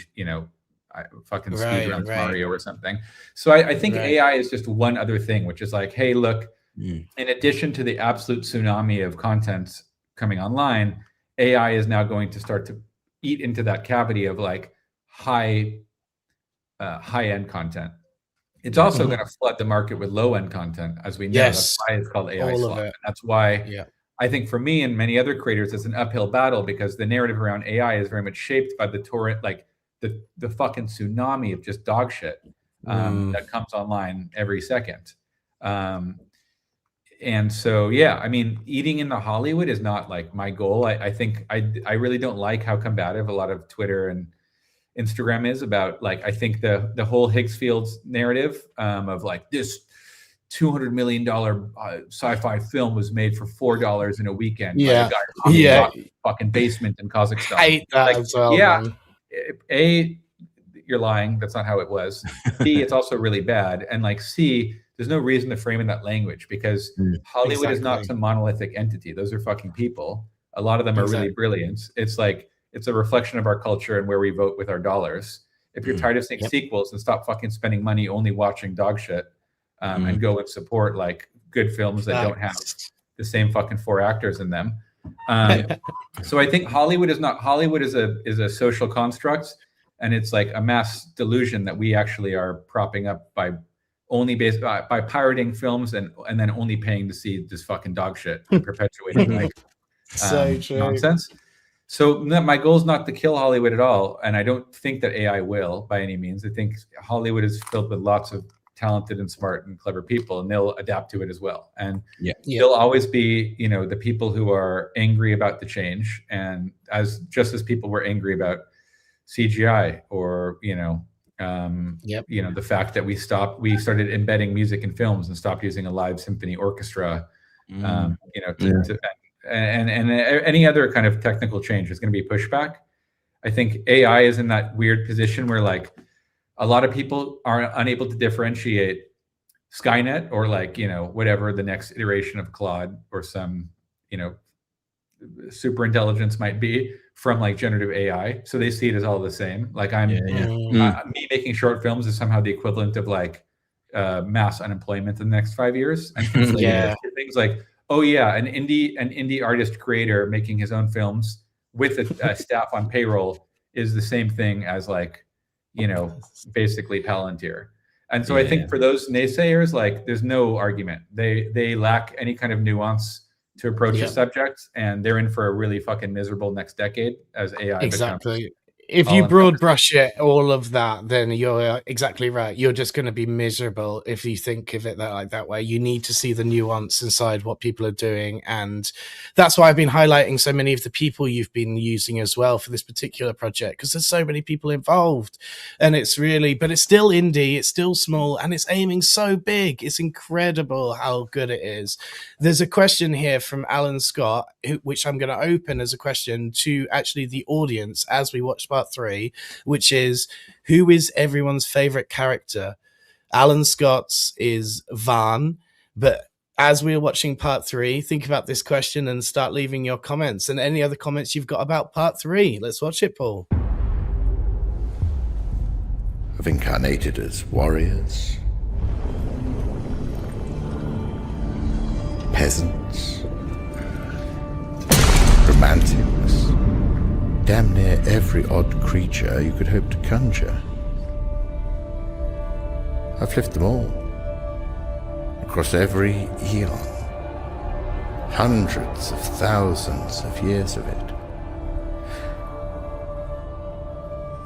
fucking speedruns Mario or something. So I think AI is just one other thing, which is like, hey, look, in addition to the absolute tsunami of content coming online, AI is now going to start to eat into that cavity of like high-end content. It's also going to flood the market with low-end content, as we know. That's why it's called AI slop. And that's why I think for me and many other creators, it's an uphill battle, because the narrative around AI is very much shaped by the torrent, like the fucking tsunami of just dog shit that comes online every second. And so, I mean, eating into Hollywood is not like my goal. I think I really don't like how combative a lot of Twitter and Instagram is about, like, I think the whole Higgsfield's narrative of like this $200 million sci-fi film was made for $4 in a weekend. By a guy in fucking basement in Kazakhstan. I hate that as well, man. A, you're lying. That's not how it was. B, it's also really bad. And like C, there's no reason to frame in that language, because Hollywood is not some monolithic entity. Those are fucking people. A lot of them are really brilliant. It's like, it's a reflection of our culture and where we vote with our dollars. If you're tired of seeing sequels, then stop fucking spending money only watching dog shit, and go and support like good films that don't have the same fucking 4 actors in them. So I think Hollywood is a social construct, and it's like a mass delusion that we actually are propping up by pirating films and then only paying to see this fucking dog shit and perpetuating like nonsense. So my goal is not to kill Hollywood at all, and I don't think that AI will by any means. I think Hollywood is filled with lots of talented and smart and clever people, and they'll adapt to it as well. And there'll always be, the people who are angry about the change, and just as people were angry about CGI or the fact that we started embedding music in films and stopped using a live symphony orchestra, and any other kind of technical change is going to be pushback. I think AI is in that weird position where like a lot of people are unable to differentiate Skynet or like, whatever the next iteration of Claude or some, super intelligence might be from like generative AI. So they see it as all the same. Like me making short films is somehow the equivalent of like mass unemployment in the next 5 years. And things like, an indie artist creator making his own films with a staff on payroll is the same thing as like, basically Palantir. And so I think for those naysayers, like there's no argument. They lack any kind of nuance to approach the subject, and they're in for a really fucking miserable next decade as AI becomes. If you broad brush it, all of that, then you're exactly right. You're just going to be miserable if you think of it that way. You need to see the nuance inside what people are doing. And that's why I've been highlighting so many of the people you've been using as well for this particular project, because there's so many people involved. And it's really, but it's still indie, it's still small, and it's aiming so big. It's incredible how good it is. There's a question here from Alan Scott, which I'm going to open as a question to actually the audience as we watch part 3, which is, who is everyone's favorite character? Alan Scott's is Van, but as we're watching part 3, think about this question and start leaving your comments and any other comments you've got about part 3. Let's watch it, Paul. I've incarnated as warriors, peasants, romantics, damn near every odd creature you could hope to conjure. I've lived them all, across every eon, hundreds of thousands of years of it.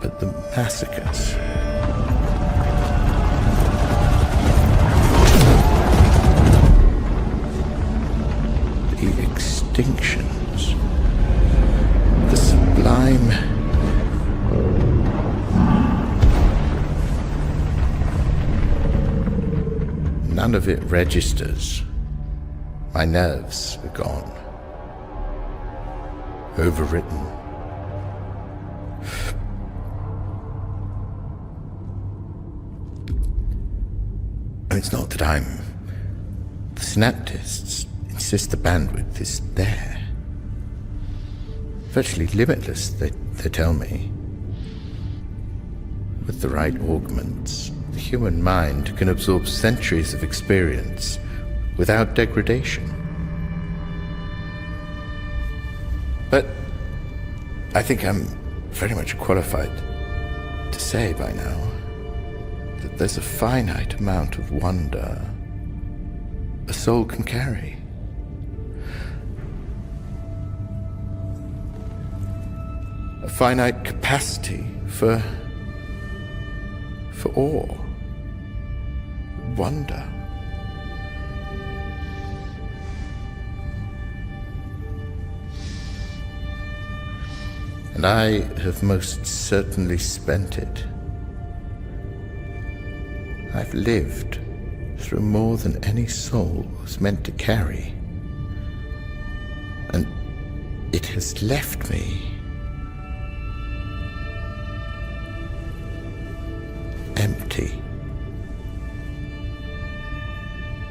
But the massacres, the extinctions, the sublime none of it registers. My nerves are gone. Overwritten. And it's not that I'm... The synaptists insist the bandwidth is there. Virtually limitless, they tell me. With the right augments, the human mind can absorb centuries of experience without degradation. But I think I'm very much qualified to say by now that there's a finite amount of wonder a soul can carry. A finite capacity for awe, wonder. And I have most certainly spent it. I've lived through more than any soul was meant to carry. And it has left me empty.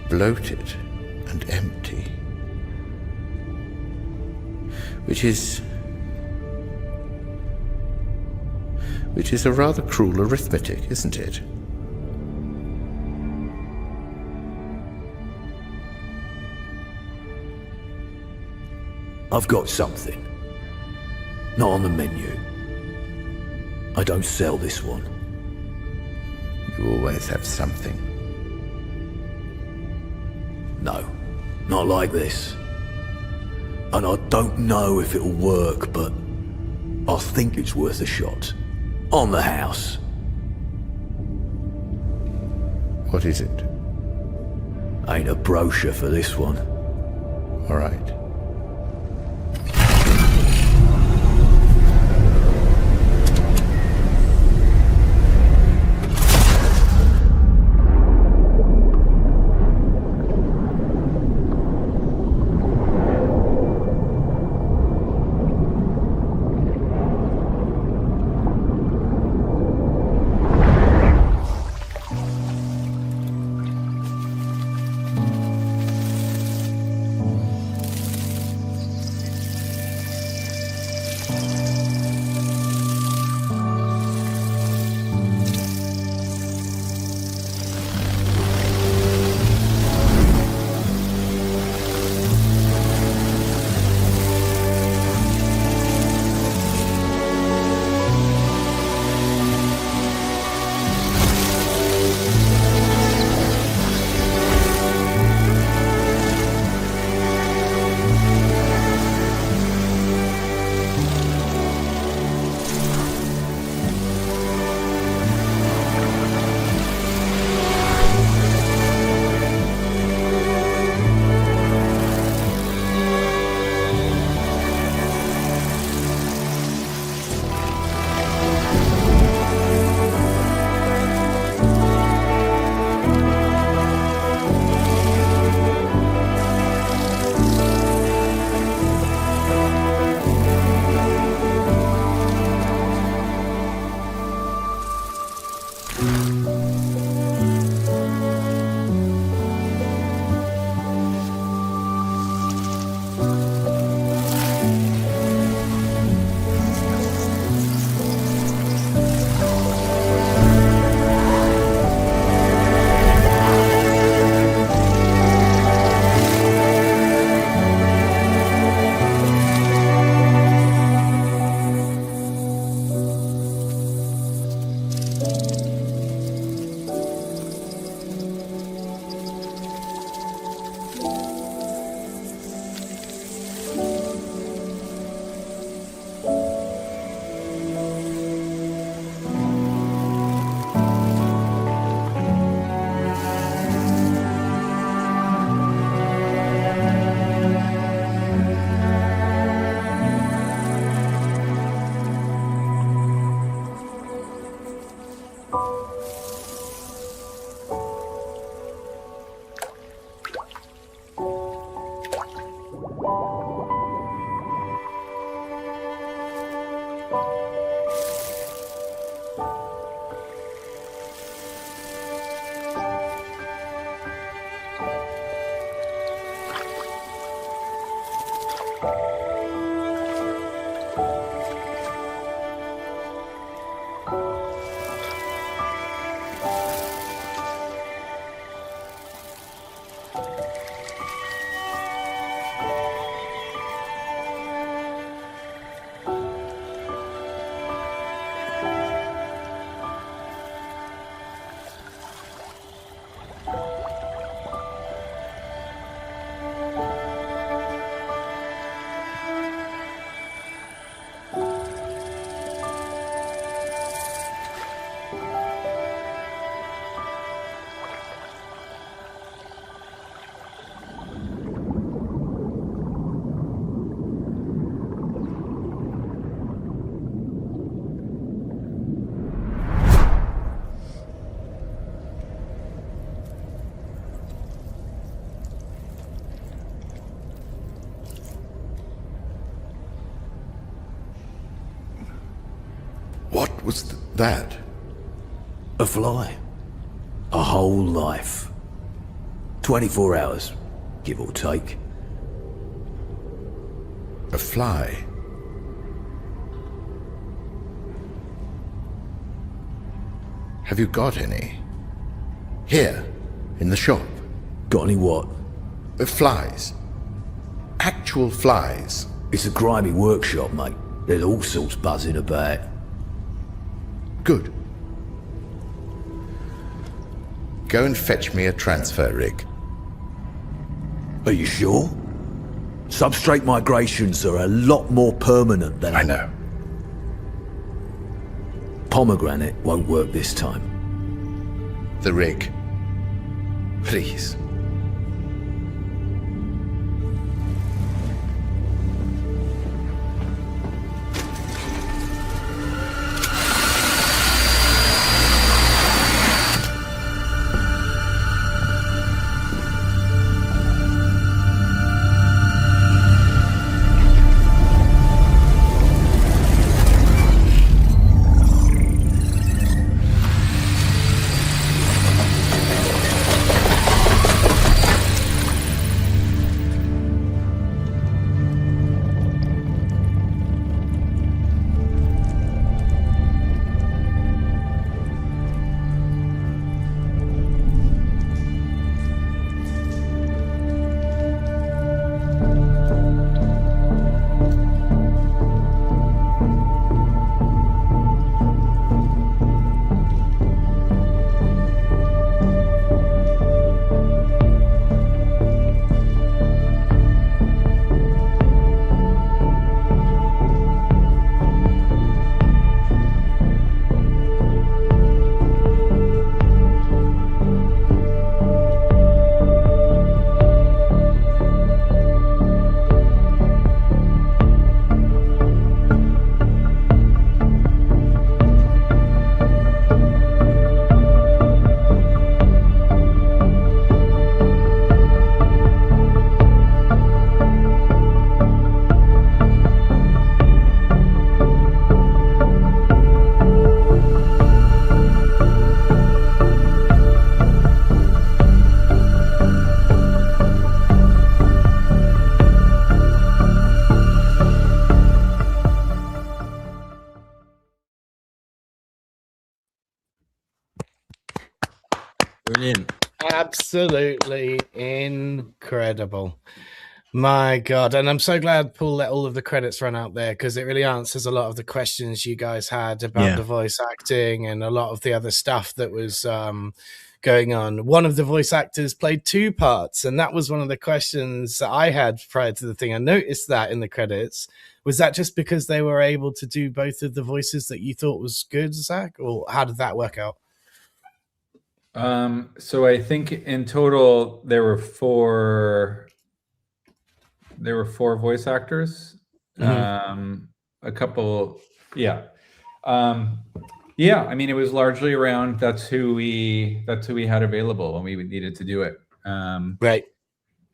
Bloated and empty. Which is a rather cruel arithmetic, isn't it? I've got something. Not on the menu. I don't sell this one. You always have something. No, not like this. And I don't know if it'll work, but I think it's worth a shot. On the house. What is it? Ain't a brochure for this one. All right. was that? A fly. A whole life. 24 hours, give or take. A fly? Have you got any? Here, in the shop. Got any what? Flies. Actual flies. It's a grimy workshop, mate. There's all sorts buzzing about. Good. Go and fetch me a transfer rig. Are you sure? Substrate migrations are a lot more permanent than... I know. Pomegranate won't work this time. The rig. Please. Brilliant. Absolutely incredible. My God. And I'm so glad Paul let all of the credits run out there, because it really answers a lot of the questions you guys had about the voice acting and a lot of the other stuff that was going on. One of the voice actors played two parts, and that was one of the questions that I had prior to the thing. I noticed that in the credits. Was that just because they were able to do both of the voices that you thought was good, Zach? Or how did that work out? So I think in total there were four voice actors. Mm-hmm. A couple, yeah. Yeah, I mean, it was largely around that's who we had available when we needed to do it. Right.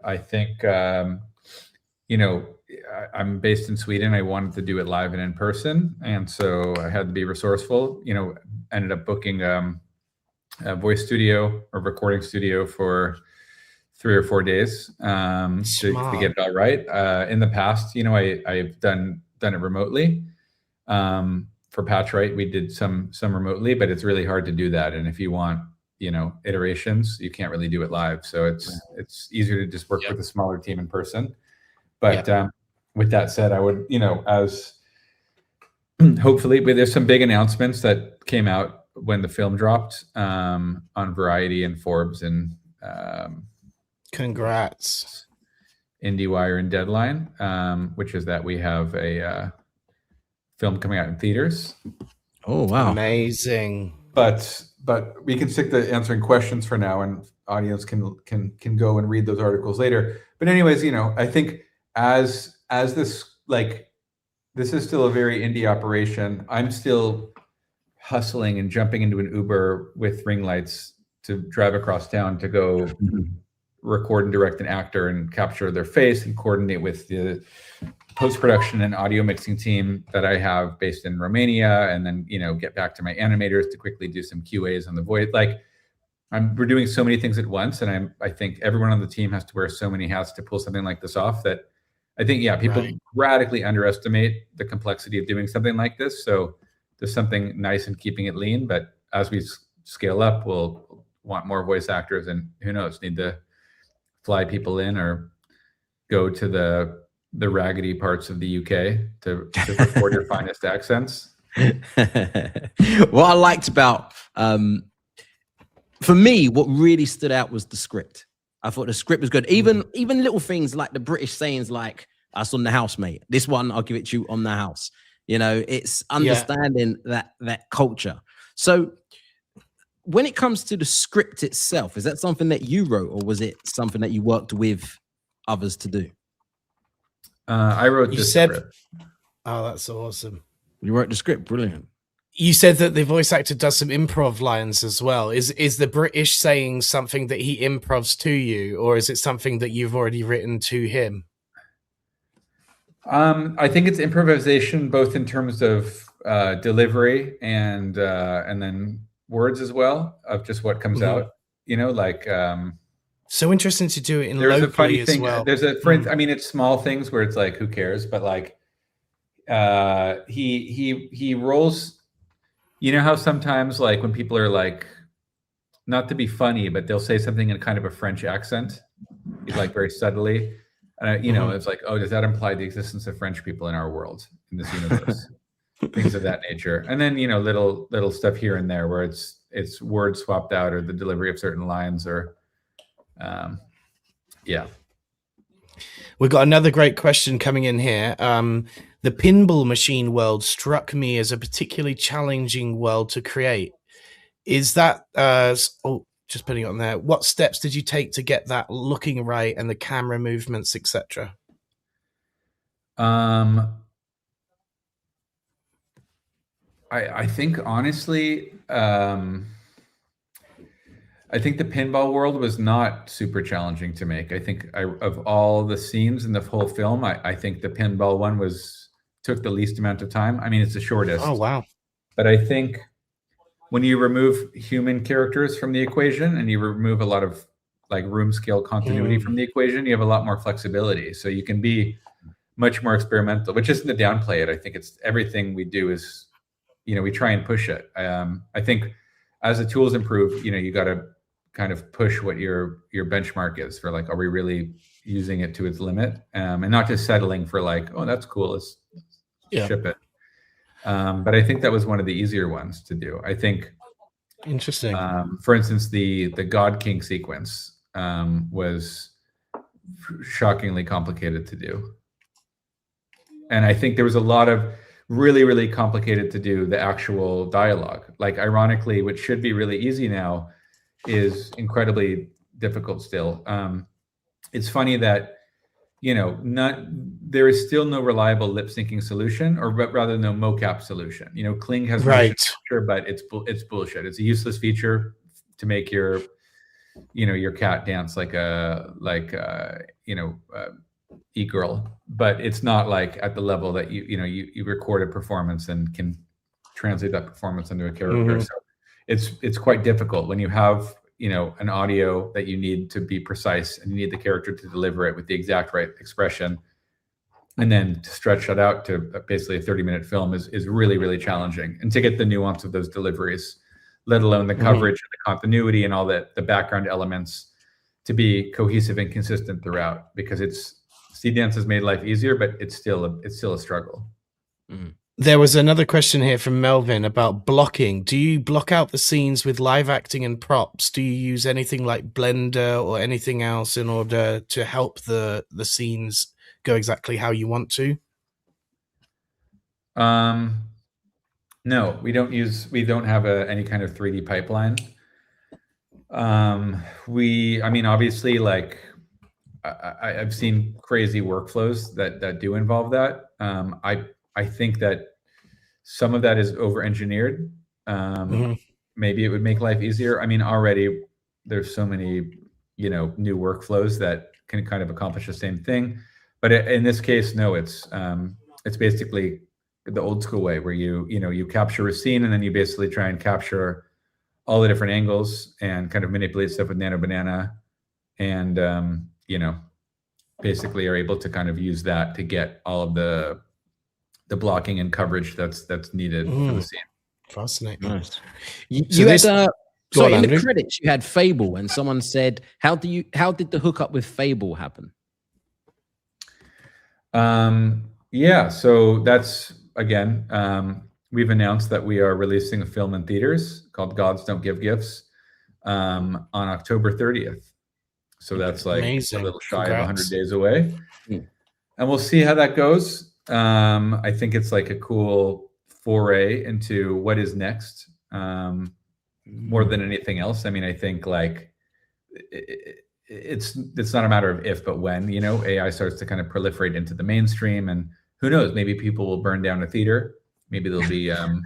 I think I'm based in Sweden. I wanted to do it live and in person, and so I had to be resourceful. Ended up booking a voice studio or recording studio for 3 or 4 days to get it all right. In the past, I've done it remotely. For Patch Right, we did some remotely, but it's really hard to do that. And if you want, iterations, you can't really do it live. So it's easier to just work with a smaller team in person. But with that said, I would, as hopefully, but there's some big announcements that came out when the film dropped on Variety and Forbes and congrats, IndieWire and Deadline, which is that we have a film coming out in theaters. Oh wow, amazing! But we can stick to answering questions for now, and audience can go and read those articles later. But anyways, I think as this, this is still a very indie operation. I'm still hustling and jumping into an Uber with ring lights to drive across town to go record and direct an actor and capture their face and coordinate with the post-production and audio mixing team that I have based in Romania, and then, you know, get back to my animators to quickly do some QAs on the voice. Like, we're doing so many things at once, and I think everyone on the team has to wear so many hats to pull something like this off that I think, yeah, people radically underestimate the complexity of doing something like this. So there's something nice in keeping it lean, but as we scale up, we'll want more voice actors, and who knows, need to fly people in or go to the raggedy parts of the UK to record your finest accents. What I liked about, for me, what really stood out was the script. I thought the script was good. Even little things like the British sayings like, "That's on the house, mate. This one, I'll give it to you on the house." You know, it's understanding that culture. So when it comes to the script itself, is that something that you wrote, or was it something that you worked with others to do? I wrote the script. Oh, that's awesome. You wrote the script. Brilliant. You said that the voice actor does some improv lines as well. Is the British saying something that he improvs to you, or is it something that you've already written to him? I think it's improvisation, both in terms of delivery and then words as well, of just what comes out. You know, like so interesting to do it in there's locally a funny as thing. well. There's a I mean, it's small things where it's like, who cares? But like, he rolls. You know how sometimes, like, when people are like, not to be funny, but they'll say something in kind of a French accent, like very subtly. You know, it's like, oh, does that imply the existence of French people in our world, in this universe? Things of that nature. And then, you know, little stuff here and there where it's words swapped out, or the delivery of certain lines, or yeah. We've got another great question coming in here. The pinball machine world struck me as a particularly challenging world to create. Is that just putting it on there. What steps did you take to get that looking right and the camera movements, etc.? I think honestly, I think the pinball world was not super challenging to make. I think of all the scenes in the whole film, I think the pinball one took the least amount of time. I mean, it's the shortest. Oh, wow. But I think when you remove human characters from the equation, and you remove a lot of like room scale continuity from the equation, you have a lot more flexibility. So you can be much more experimental, which isn't to downplay it. I think it's everything we do is, you know, we try and push it. I think as the tools improve, you know, you got to kind of push what your benchmark is for, like, are we really using it to its limit? And not just settling for like, oh, that's cool, let's ship it. But I think that was one of the easier ones to do. I think, interesting. For instance, the God King sequence was shockingly complicated to do. And I think there was a lot of really, really complicated to do the actual dialogue. Like, ironically, which should be really easy now is incredibly difficult still. It's funny that, you know, there is still no reliable lip syncing solution, or rather no mocap solution. You know, Kling has motion capture, but it's bullshit. It's a useless feature to make your cat dance like e-girl, but it's not like at the level that you record a performance and can translate that performance into a character. So it's quite difficult when you have, you know, an audio that you need to be precise, and you need the character to deliver it with the exact right expression, and then to stretch that out to basically a 30-minute film is really, really challenging. And to get the nuance of those deliveries, let alone the coverage and the continuity and all the background elements to be cohesive and consistent throughout, because C-Dance has made life easier, but it's still a struggle. There was another question here from Melvin about blocking. Do you block out the scenes with live acting and props? Do you use anything like Blender or anything else in order to help the scenes go exactly how you want to? No, we don't have any kind of 3D pipeline. Obviously, like, I've seen crazy workflows that do involve that. I think that some of that is over-engineered. Maybe it would make life easier. I mean, already there's so many, new workflows that can kind of accomplish the same thing. But in this case, no, it's basically the old school way where you capture a scene and then you basically try and capture all the different angles and kind of manipulate stuff with Nano Banana, and basically are able to kind of use that to get all of the blocking and coverage that's needed for the scene. Fascinating. Nice. You had so in the credits you had Fable, and someone said, how did the hookup with Fable happen? Yeah, so that's again, we've announced that we are releasing a film in theaters called Gods Don't Give Gifts on October 30th. So that's like amazing. A little shy Congrats. of 100 days away. And we'll see how that goes. I think it's like a cool foray into what is next, more than anything else. I mean, I think like it's not a matter of if, but when, AI starts to kind of proliferate into the mainstream, and who knows, maybe people will burn down a theater. Maybe there'll be a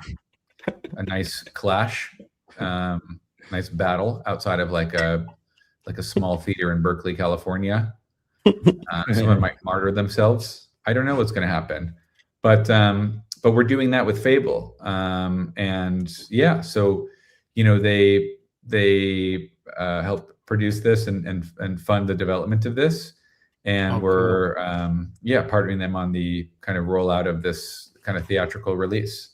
nice clash, nice battle outside of like a small theater in Berkeley, California. Someone might martyr themselves. I don't know what's going to happen, but we're doing that with Fable, and yeah, so they help produce this and fund the development of this, and we're partnering them on the kind of rollout of this kind of theatrical release,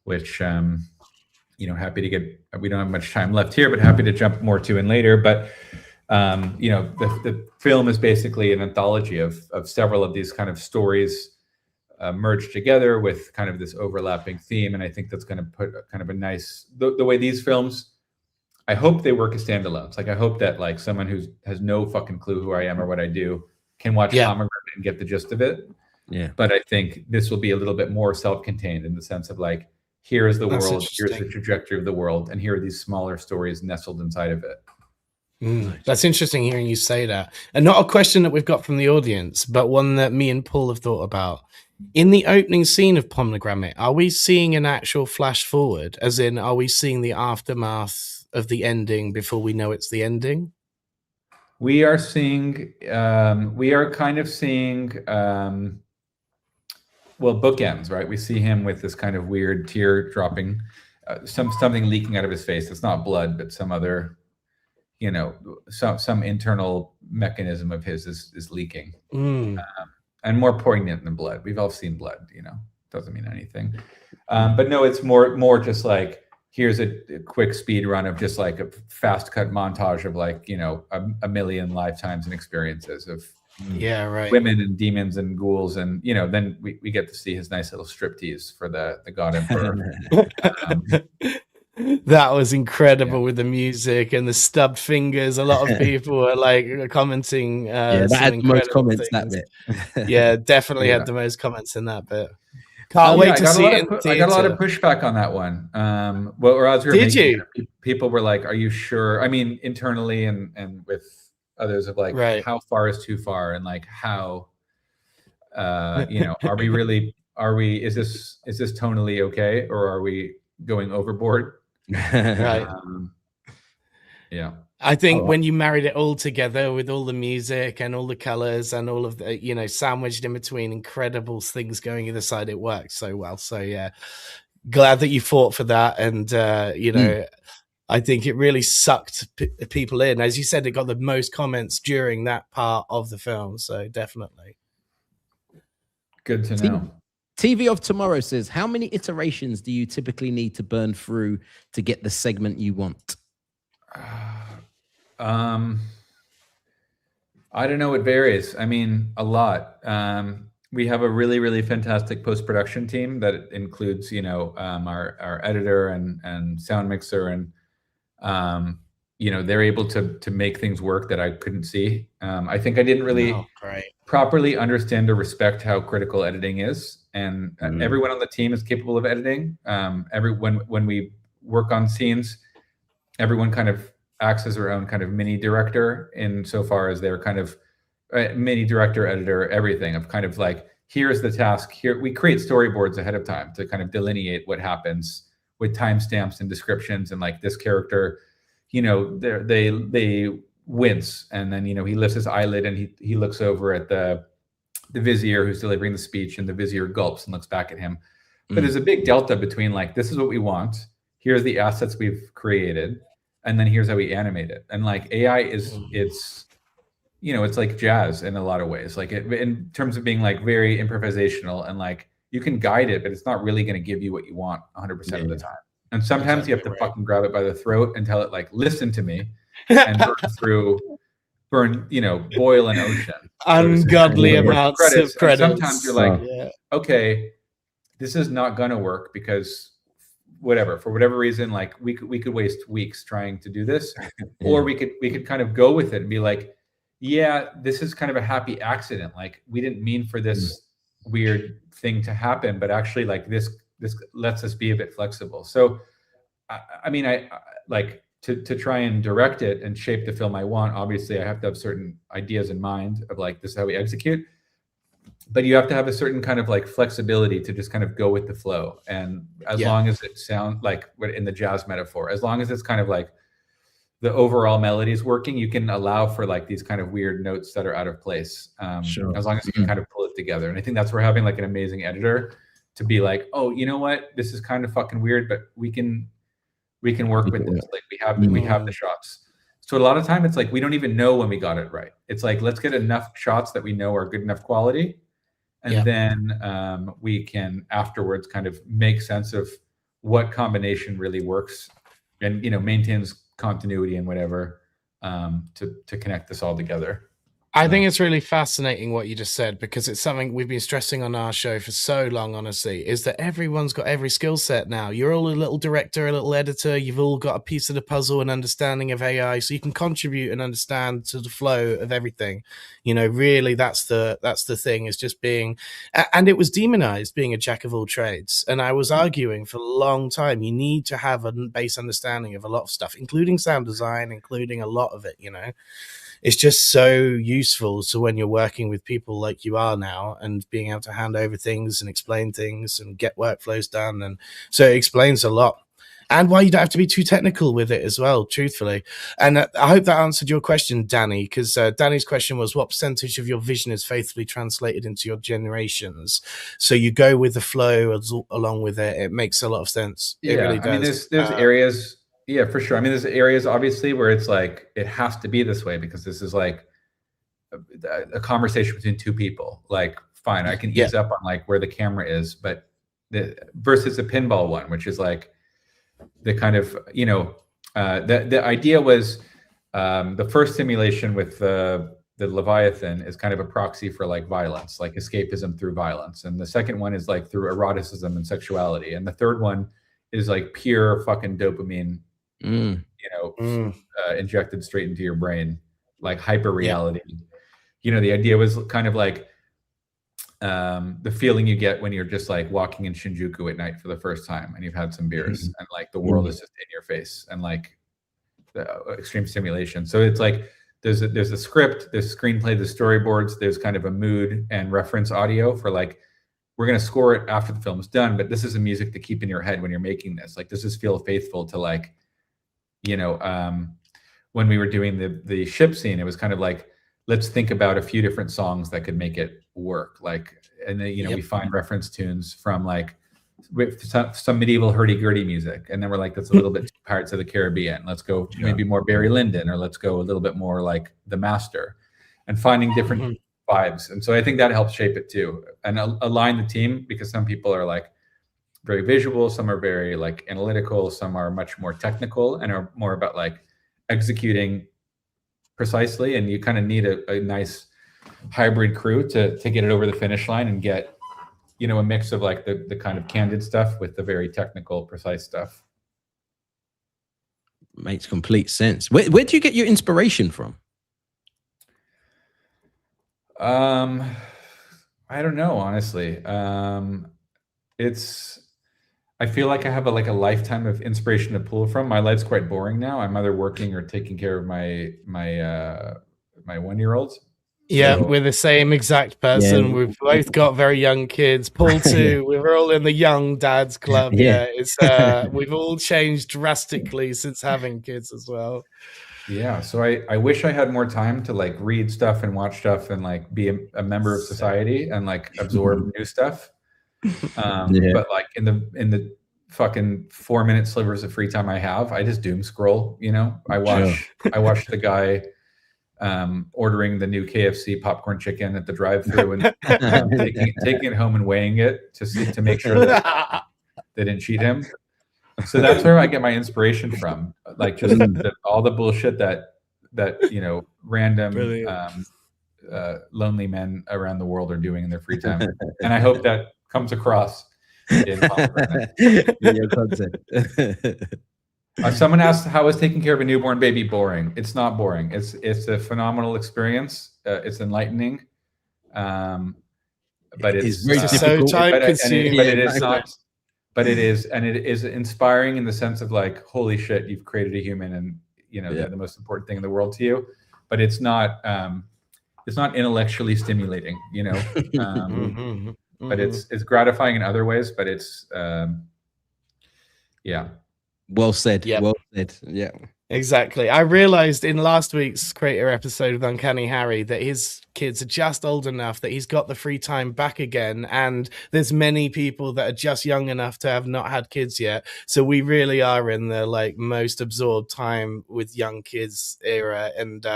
which happy to get. We don't have much time left here, but happy to jump more to in later. But the film is basically an anthology of several of these kind of stories merged together with kind of this overlapping theme, and I think that's going to put kind of a nice the way these films. I hope they work as standalones. Like I hope that like someone who has no fucking clue who I am or what I do can watch Pomegranate and get the gist of it. Yeah. But I think this will be a little bit more self-contained in the sense of like, here is the world, here's the trajectory of the world, and here are these smaller stories nestled inside of it. Nice. That's interesting hearing you say that. And not a question that we've got from the audience, but one that me and Paul have thought about. In the opening scene of Pomegranate, are we seeing an actual flash forward? As in, are we seeing the aftermath of the ending before we know it's the ending? We are seeing, we are kind of seeing, bookends, right? We see him with this kind of weird tear dropping, something leaking out of his face. It's not blood, but some other, some internal mechanism of his is leaking, and more poignant than blood. We've all seen blood, doesn't mean anything. But no, it's more just like, here's a quick speed run of just like a fast cut montage of like, a million lifetimes and experiences of women and demons and ghouls. And, then we get to see his nice little striptease for the God Emperor. That was incredible with the music and the stubbed fingers. A lot of people were like commenting. That had the most comments, that bit. Yeah, definitely had the most comments in that bit. Can't wait to see it. I got a lot of pushback on that one. Did you? People were like, "Are you sure?" I mean, internally and with others of like, how far is too far, and like how, are we really? Is this tonally okay, or are we going overboard? Right. Yeah. I think when you married it all together with all the music and all the colors and all of the, sandwiched in between incredible things going either side, it worked so well. So yeah, glad that you fought for that. And, I think it really sucked people in. As you said, it got the most comments during that part of the film. So definitely. Good to know. TV of Tomorrow says, how many iterations do you typically need to burn through to get the segment you want? I don't know. It varies. I mean, a lot. We have a really, really fantastic post-production team that includes, our editor and sound mixer, and they're able to make things work that I couldn't see. I think I didn't really properly understand or respect how critical editing is, and everyone on the team is capable of editing. When we work on scenes, everyone kind of acts as their own kind of mini director, insofar as they're kind of mini director, editor, everything, of kind of like, here's the task. Here we create storyboards ahead of time to kind of delineate what happens with timestamps and descriptions, and like this character, they wince, and then he lifts his eyelid and he looks over at the vizier who's delivering the speech, and the vizier gulps and looks back at him. But there's a big delta between like, this is what we want, here's the assets we've created, and then here's how we animate it. And like AI it's like jazz in a lot of ways, like in terms of being like very improvisational, and like you can guide it, but it's not really going to give you what you want 100% of the time. And sometimes you have to fucking grab it by the throat and tell it like, listen to me, and boil an ocean. Ungodly amounts of credits. Sometimes you're like, okay, this is not gonna work because for whatever reason, like we could waste weeks trying to do this, or we could kind of go with it and be like, yeah, this is kind of a happy accident. Like we didn't mean for this weird thing to happen, but actually like this lets us be a bit flexible. So, I mean, I like to try and direct it and shape the film I want. Obviously, I have to have certain ideas in mind of like, this is how we execute. But you have to have a certain kind of like flexibility to just kind of go with the flow. And as long as it sounds like, in the jazz metaphor, as long as it's kind of like the overall melody is working, you can allow for like these kind of weird notes that are out of place. As long as you can kind of pull it together. And I think that's where having like an amazing editor to be like, oh, you know what, this is kind of fucking weird, but we can work with this. Like we have the shots. So a lot of time it's like we don't even know when we got it right. It's like, let's get enough shots that we know are good enough quality, and then we can afterwards kind of make sense of what combination really works, and maintains continuity and whatever, to connect this all together. I think it's really fascinating what you just said, because it's something we've been stressing on our show for so long, honestly, is that everyone's got every skill set now. You're all a little director, a little editor. You've all got a piece of the puzzle and understanding of AI, so you can contribute and understand to the flow of everything. Really, that's the thing, is just being, and it was demonized, being a jack of all trades. And I was arguing for a long time, you need to have a base understanding of a lot of stuff, including sound design, including a lot of it, It's just so useful. So when you're working with people like you are now, and being able to hand over things and explain things and get workflows done. And so it explains a lot. And why you don't have to be too technical with it as well, truthfully. And I hope that answered your question, Danny, because Danny's question was, what percentage of your vision is faithfully translated into your generations? So you go with the flow along with it. It makes a lot of sense. It really does. I mean, there's areas... Yeah, for sure. I mean, there's areas obviously where it's like, it has to be this way because this is like a conversation between two people. Like, fine, I can ease up on like where the camera is, but versus a pinball one, which is like the kind of, the idea was the first simulation with the Leviathan is kind of a proxy for like violence, like escapism through violence. And the second one is like through eroticism and sexuality. And the third one is like pure fucking dopamine, injected straight into your brain, like hyper reality. The idea was kind of like the feeling you get when you're just like walking in Shinjuku at night for the first time and you've had some beers and like the world is just in your face, and like the extreme stimulation. So it's like there's a script, there's a screenplay, there's storyboards, there's kind of a mood and reference audio for like, we're going to score it after the film's done, but this is a music to keep in your head when you're making this. Like, this is feel faithful to like, when we were doing the ship scene, it was kind of like, let's think about a few different songs that could make it work. Like, and then, we find reference tunes from like with some medieval hurdy-gurdy music. And then we're like, that's a little bit Pirates of the Caribbean. Let's go maybe more Barry Lyndon, or let's go a little bit more like The Master, and finding different vibes. And so I think that helps shape it too, and align the team, because some people are like very visual, some are very like analytical, some are much more technical and are more about like executing precisely. And you kind of need a nice hybrid crew to get it over the finish line and get, a mix of like the kind of candid stuff with the very technical, precise stuff. Makes complete sense. Where do you get your inspiration from? I don't know, honestly. I feel like I have a lifetime of inspiration to pull from. My life's quite boring now. I'm either working or taking care of my 1-year-olds. Yeah, we're the same exact person. We've both got very young kids. Paul too. We're all in the young dads club. It's we've all changed drastically since having kids as well. Yeah, so I wish I had more time to like read stuff and watch stuff and like be a member of society and like absorb new stuff. But like in the fucking 4-minute slivers of free time I have, I just doom scroll. You know, I watch the guy ordering the new KFC popcorn chicken at the drive-thru and taking it home and weighing it to make sure that they didn't cheat him. So that's where I get my inspiration from, like just all the bullshit that random lonely men around the world are doing in their free time, and I hope that comes across in your content. Someone asked, "How is taking care of a newborn baby boring?" It's not boring. It's a phenomenal experience. It's enlightening, but it's very difficult. So time consuming. But it is not. But it is inspiring in the sense of like, holy shit, you've created a human, and they're the most important thing in the world to you. But it's not intellectually stimulating, But it's gratifying in other ways. But it's Well said. Yep. Well said. Yeah. Exactly. I realized in last week's creator episode with Uncanny Harry that his kids are just old enough that he's got the free time back again, and there's many people that are just young enough to have not had kids yet. So we really are in the like most absorbed time with young kids era, and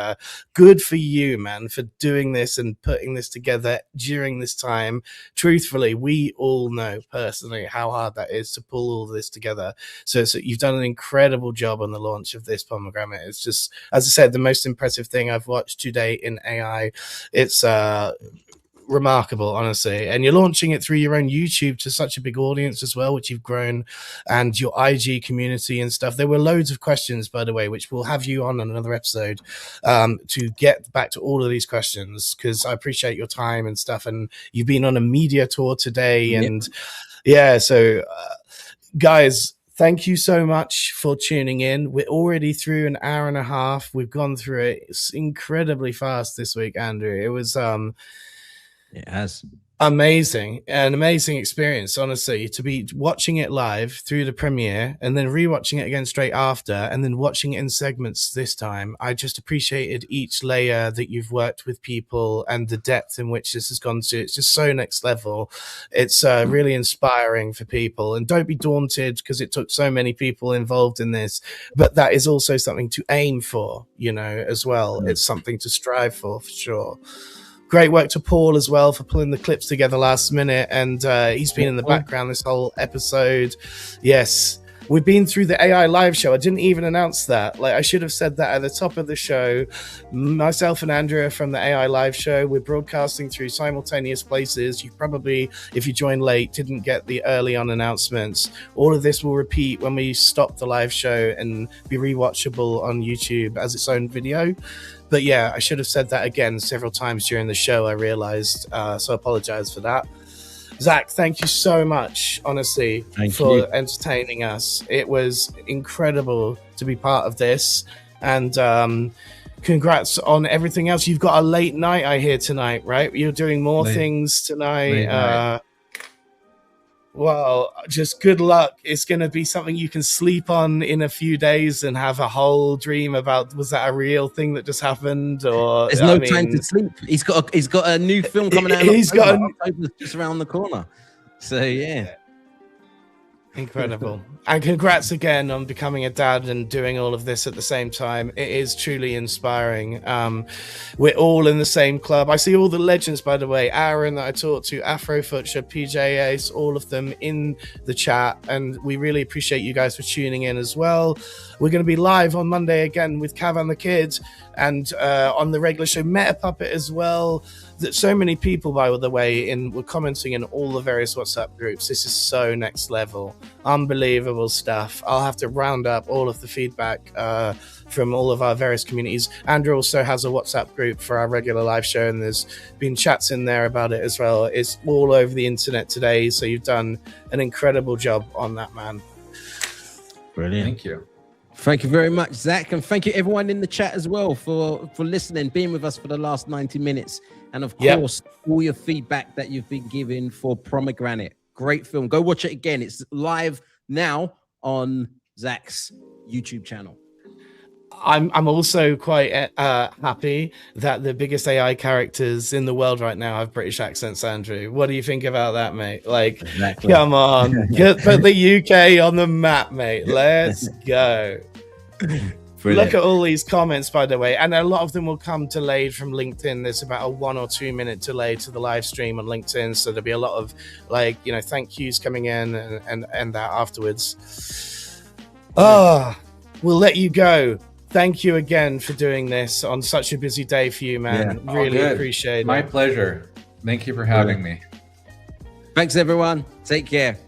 good for you, man, for doing this and putting this together during this time. Truthfully, we all know personally how hard that is to pull all this together. So you've done an incredible job on the launch of this Pomegranate. It's just, as I said, the most impressive thing I've watched today in AI. It's remarkable, honestly. And you're launching it through your own YouTube to such a big audience as well, which you've grown, and your IG community and stuff. There were loads of questions, by the way, which we'll have you on another episode to get back to all of these questions, because I appreciate your time and stuff. And you've been on a media tour today. And so guys, thank you so much for tuning in. We're already through an hour and a half. We've gone through it. It's incredibly fast this week, Andrew. It was it has amazing, an amazing experience, honestly, to be watching it live through the premiere and then rewatching it again straight after, and then watching it in segments this time. I just appreciated each layer that you've worked with people and the depth in which this has gone to. It's just so next level. It's really inspiring for people, and don't be daunted because it took so many people involved in this, but that is also something to aim for, as well. It's something to strive for sure. Great work to Paul as well for pulling the clips together last minute, and he's been in the background this whole episode. Yes, we've been through the AI live show. I didn't even announce that. Like, I should have said that at the top of the show. Myself and Andrea from the AI live show, we're broadcasting through simultaneous places. You probably, if you joined late, didn't get the early on announcements. All of this will repeat when we stop the live show and be rewatchable on YouTube as its own video. But yeah, I should have said that again several times during the show, I realized. So I apologize for that. Zach, thank you so much, honestly, for entertaining us. It was incredible to be part of this. And congrats on everything else. You've got a late night, I hear, tonight, right? You're doing more things tonight. Well, just good luck. It's going to be something you can sleep on in a few days and have a whole dream about. Was that a real thing that just happened? Or there's no time to sleep. He's got a new film coming out. He's got just around the corner. So yeah. Incredible. And congrats again on becoming a dad and doing all of this at the same time. It is truly inspiring. We're all in the same club. I see all the legends, by the way. Aaron that I talked to, Afrofutcher, PJ Ace, all of them in the chat. And we really appreciate you guys for tuning in as well. We're going to be live on Monday again with Cav and the Kids, and on the regular show Meta Puppet as well. That so many people, by the way, were commenting in all the various WhatsApp groups. This is so next level, unbelievable stuff. I'll have to round up all of the feedback from all of our various communities. Andrew also has a WhatsApp group for our regular live show, and there's been chats in there about it as well. It's all over the internet today, so you've done an incredible job on that, man. Brilliant. Thank you. Thank you very much, Zach, and thank you everyone in the chat as well for listening, being with us for the last 90 minutes. And of course, all your feedback that you've been giving for Pomegranate. Great film. Go watch it again. It's live now on Zach's YouTube channel. I'm also quite happy that the biggest AI characters in the world right now have British accents, Andrew. What do you think about that, mate? Like, Exactly. come on, put the UK on the map, mate. Let's go. Brilliant. Look at all these comments, by the way, and a lot of them will come delayed from LinkedIn. There's about a 1 or 2 minute delay to the live stream on LinkedIn, so there'll be a lot of thank yous coming in and that afterwards. We'll let you go. Thank you again for doing this on such a busy day for you, man. Yeah. Really appreciate it. My pleasure. Thank you for having me. Thanks, everyone. Take care.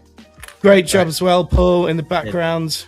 Great job as well, Paul, in the background.